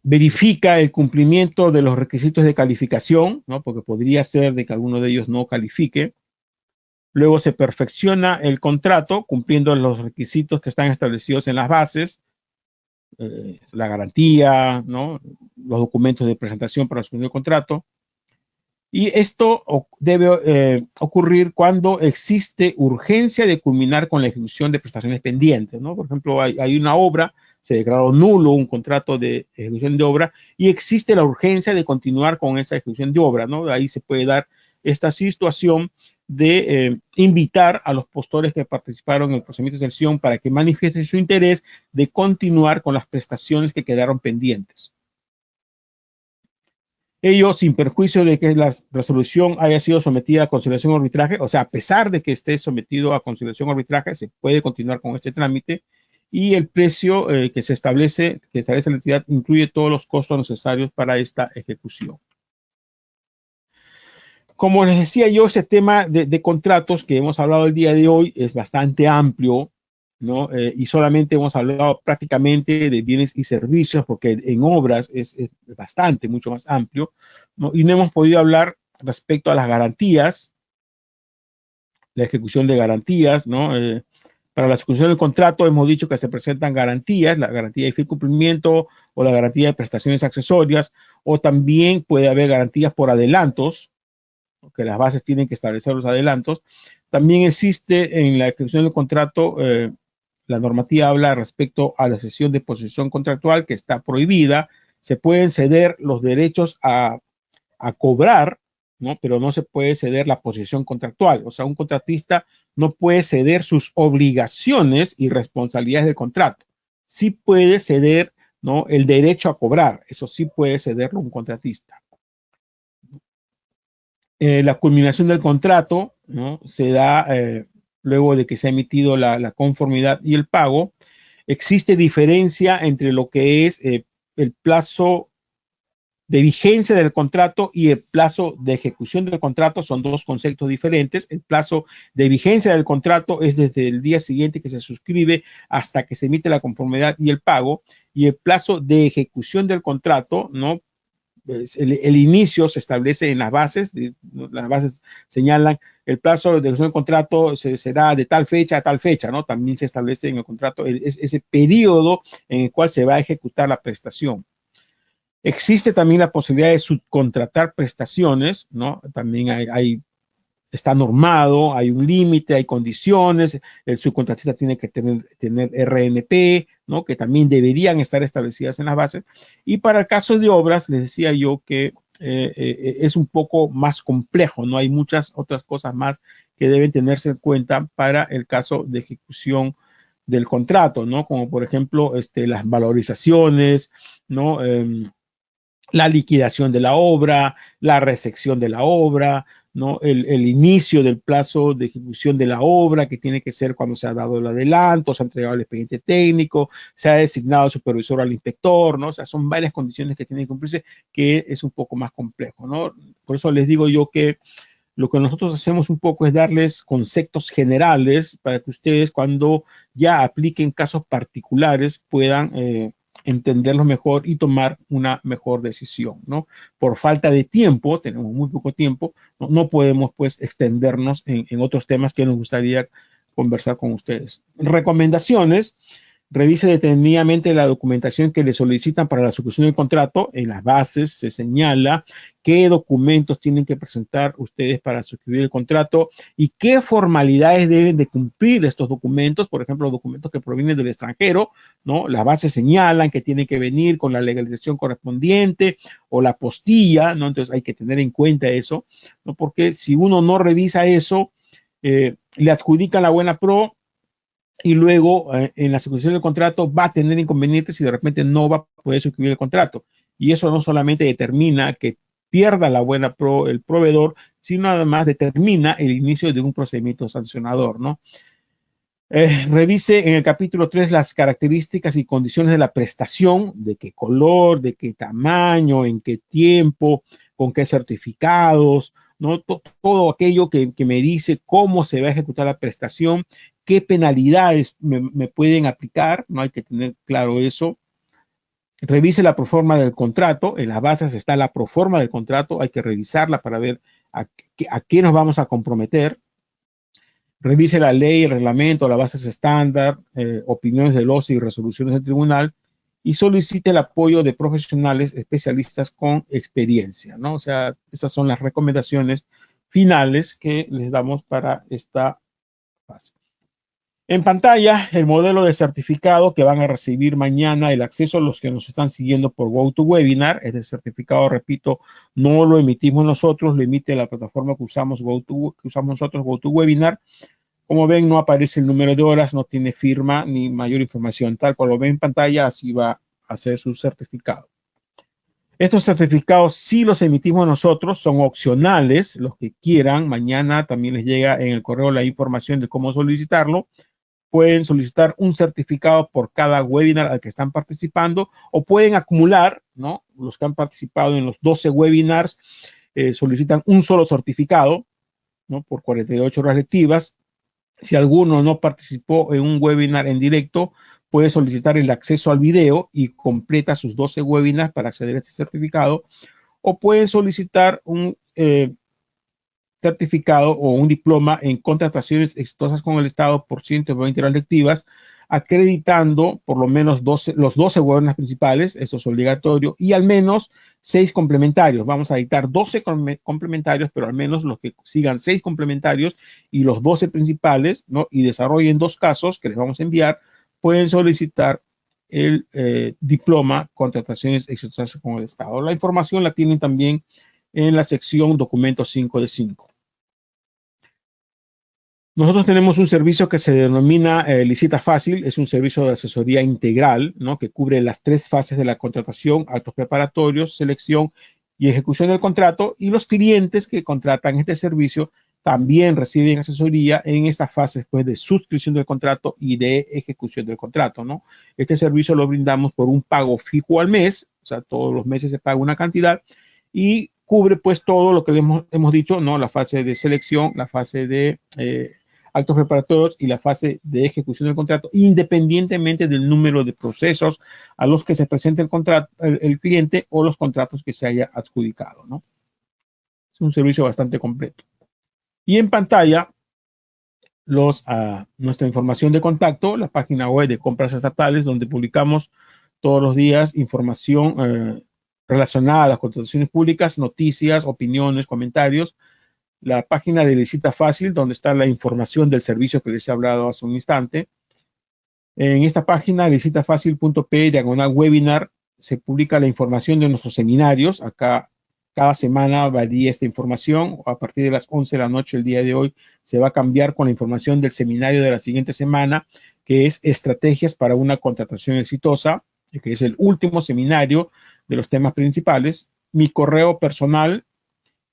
verifica el cumplimiento de los requisitos de calificación, ¿no? Porque podría ser de que alguno de ellos no califique. Luego se perfecciona el contrato cumpliendo los requisitos que están establecidos en las bases, la garantía, ¿no? Los documentos de presentación para asumir el contrato. Y esto debe ocurrir cuando existe urgencia de culminar con la ejecución de prestaciones pendientes, ¿no? Por ejemplo, hay una obra, se declaró nulo un contrato de ejecución de obra y existe la urgencia de continuar con esa ejecución de obra, ¿no? Ahí se puede dar esta situación de invitar a los postores que participaron en el procedimiento de selección para que manifiesten su interés de continuar con las prestaciones que quedaron pendientes. Ello sin perjuicio de que la resolución haya sido sometida a conciliación o arbitraje, o sea, a pesar de que esté sometido a conciliación o arbitraje, se puede continuar con este trámite, y el precio que establece la entidad incluye todos los costos necesarios para esta ejecución. Como les decía yo, este tema de contratos que hemos hablado el día de hoy es bastante amplio, ¿no? Y solamente hemos hablado prácticamente de bienes y servicios, porque en obras es bastante, mucho más amplio, ¿no? Y no hemos podido hablar respecto a las garantías, la ejecución de garantías, ¿no? Para la ejecución del contrato hemos dicho que se presentan garantías, la garantía de fiel cumplimiento o la garantía de prestaciones accesorias, o también puede haber garantías por adelantos, que las bases tienen que establecer los adelantos. También existe en la ejecución del contrato, la normativa habla respecto a la cesión de posesión contractual, que está prohibida. Se pueden ceder los derechos a cobrar, ¿no? Pero no se puede ceder la posesión contractual. O sea, un contratista no puede ceder sus obligaciones y responsabilidades del contrato. Sí puede ceder, ¿no? El derecho a cobrar. Eso sí puede cederlo un contratista. La culminación del contrato, ¿no? Se da luego de que se ha emitido la conformidad y el pago. Existe diferencia entre lo que es el plazo de vigencia del contrato y el plazo de ejecución del contrato. Son dos conceptos diferentes. El plazo de vigencia del contrato es desde el día siguiente que se suscribe hasta que se emite la conformidad y el pago, y el plazo de ejecución del contrato, ¿no? El inicio se establece en las bases señalan el plazo de ejecución del contrato será de tal fecha a tal fecha, ¿no? También se establece en el contrato ese periodo en el cual se va a ejecutar la prestación. Existe también la posibilidad de subcontratar prestaciones, ¿no? También está normado, hay un límite, hay condiciones, el subcontratista tiene que tener RNP, ¿no? Que también deberían estar establecidas en las bases. Y para el caso de obras, les decía yo que es un poco más complejo, ¿no? Hay muchas otras cosas más que deben tenerse en cuenta para el caso de ejecución del contrato, ¿no? Como por ejemplo las valorizaciones, ¿no? la liquidación de la obra, la recepción de la obra, ¿no? El inicio del plazo de ejecución de la obra, que tiene que ser cuando se ha dado el adelanto, se ha entregado el expediente técnico, se ha designado el supervisor al inspector, ¿no? O sea, son varias condiciones que tienen que cumplirse, que es un poco más complejo, ¿no? Por eso les digo yo que lo que nosotros hacemos un poco es darles conceptos generales para que ustedes, cuando ya apliquen casos particulares, puedan entenderlo mejor y tomar una mejor decisión, ¿no? Por falta de tiempo, tenemos muy poco tiempo, no podemos pues extendernos en otros temas que nos gustaría conversar con ustedes. Recomendaciones: revise detenidamente la documentación que le solicitan para la ejecución del contrato. En las bases se señala qué documentos tienen que presentar ustedes para suscribir el contrato y qué formalidades deben de cumplir estos documentos. Por ejemplo, los documentos que provienen del extranjero, ¿no? Las bases señalan que tienen que venir con la legalización correspondiente o la postilla, ¿no? Entonces hay que tener en cuenta eso, ¿no? Porque si uno no revisa eso, le adjudican la buena pro, y luego en la ejecución del contrato va a tener inconvenientes y de repente no va a poder suscribir el contrato. Y eso no solamente determina que pierda la buena pro el proveedor, sino además determina el inicio de un procedimiento sancionador, ¿no? Revise en el capítulo 3 las características y condiciones de la prestación, de qué color, de qué tamaño, en qué tiempo, con qué certificados, ¿no? Todo aquello que me dice cómo se va a ejecutar la prestación, qué penalidades me pueden aplicar, no hay que tener claro eso. Revise la proforma del contrato, en las bases está la proforma del contrato, hay que revisarla para ver a qué nos vamos a comprometer. Revise la ley, el reglamento, las bases estándar, opiniones del OCE y resoluciones del tribunal, y solicite el apoyo de profesionales especialistas con experiencia, ¿no? O sea, esas son las recomendaciones finales que les damos para esta fase. En pantalla, el modelo de certificado que van a recibir mañana, el acceso a los que nos están siguiendo por GoToWebinar. Este certificado, repito, no lo emitimos nosotros, lo emite la plataforma que usamos nosotros, GoToWebinar. Como ven, no aparece el número de horas, no tiene firma ni mayor información. Tal cual lo ven en pantalla, así va a ser su certificado. Estos certificados sí los emitimos nosotros, son opcionales. Los que quieran, mañana también les llega en el correo la información de cómo solicitarlo. Pueden solicitar un certificado por cada webinar al que están participando, o pueden acumular, ¿no? Los que han participado en los 12 webinars solicitan un solo certificado, ¿no? Por 48 horas lectivas. Si alguno no participó en un webinar en directo, puede solicitar el acceso al video y completa sus 12 webinars para acceder a este certificado, o pueden solicitar un certificado o un diploma en contrataciones exitosas con el Estado por 120 horas lectivas, acreditando por lo menos los 12 webinars principales, eso es obligatorio, y al menos 6 complementarios. Vamos a dictar 12 complementarios, pero al menos los que sigan 6 complementarios y los 12 principales, ¿no? Y desarrollen 2 casos que les vamos a enviar, pueden solicitar el diploma contrataciones exitosas con el Estado. La información la tienen también en la sección documentos 5 de 5. Nosotros tenemos un servicio que se denomina Licita Fácil. Es un servicio de asesoría integral, ¿no? Que cubre las 3 fases de la contratación: actos preparatorios, selección y ejecución del contrato. Y los clientes que contratan este servicio también reciben asesoría en estas fases, pues, de suscripción del contrato y de ejecución del contrato, ¿no? Este servicio lo brindamos por un pago fijo al mes, o sea, todos los meses se paga una cantidad, y cubre pues todo lo que hemos dicho, ¿no? La fase de selección, la fase de actos preparatorios y la fase de ejecución del contrato, independientemente del número de procesos a los que se presente el cliente o los contratos que se haya adjudicado, ¿no? Es un servicio bastante completo. Y en pantalla, nuestra información de contacto, la página web de Compras Estatales, donde publicamos todos los días información relacionada a las contrataciones públicas, noticias, opiniones, comentarios. La página de Licita Fácil, donde está la información del servicio que les he hablado hace un instante. En esta página, licitafacil.p/webinar, se publica la información de nuestros seminarios. Acá cada semana varía esta información. A partir de las 11 de la noche el día de hoy se va a cambiar con la información del seminario de la siguiente semana, que es Estrategias para una contratación exitosa. que es el último seminario de los temas principales. Mi correo personal,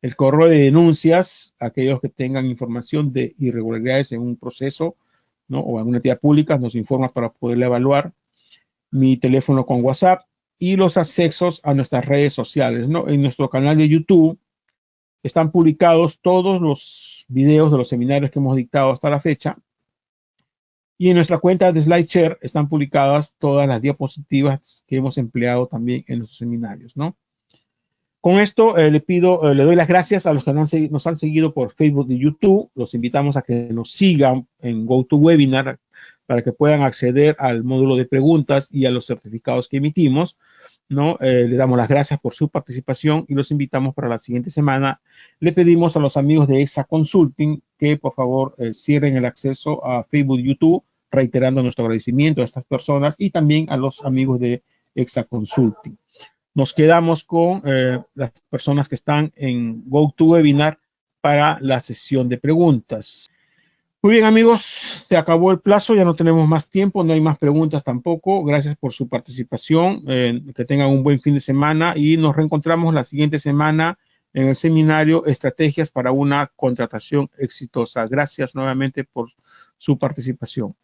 el correo de denuncias, aquellos que tengan información de irregularidades en un proceso, ¿no? O en una entidad pública, nos informa para poderla evaluar. Mi teléfono con WhatsApp y los accesos a nuestras redes sociales, ¿no? En nuestro canal de YouTube están publicados todos los videos de los seminarios que hemos dictado hasta la fecha. Y en nuestra cuenta de SlideShare están publicadas todas las diapositivas que hemos empleado también en los seminarios, ¿no? Con esto le doy las gracias a los que nos han seguido por Facebook y YouTube. Los invitamos a que nos sigan en GoToWebinar para que puedan acceder al módulo de preguntas y a los certificados que emitimos, ¿no? Le damos las gracias por su participación y los invitamos para la siguiente semana. Le pedimos a los amigos de EXA Consulting que por favor cierren el acceso a Facebook y YouTube, reiterando nuestro agradecimiento a estas personas y también a los amigos de EXA Consulting. Nos quedamos con las personas que están en GoToWebinar para la sesión de preguntas. Muy bien, amigos, se acabó el plazo, ya no tenemos más tiempo, no hay más preguntas tampoco. Gracias por su participación, que tengan un buen fin de semana y nos reencontramos la siguiente semana en el seminario Estrategias para una contratación exitosa. Gracias nuevamente por su participación.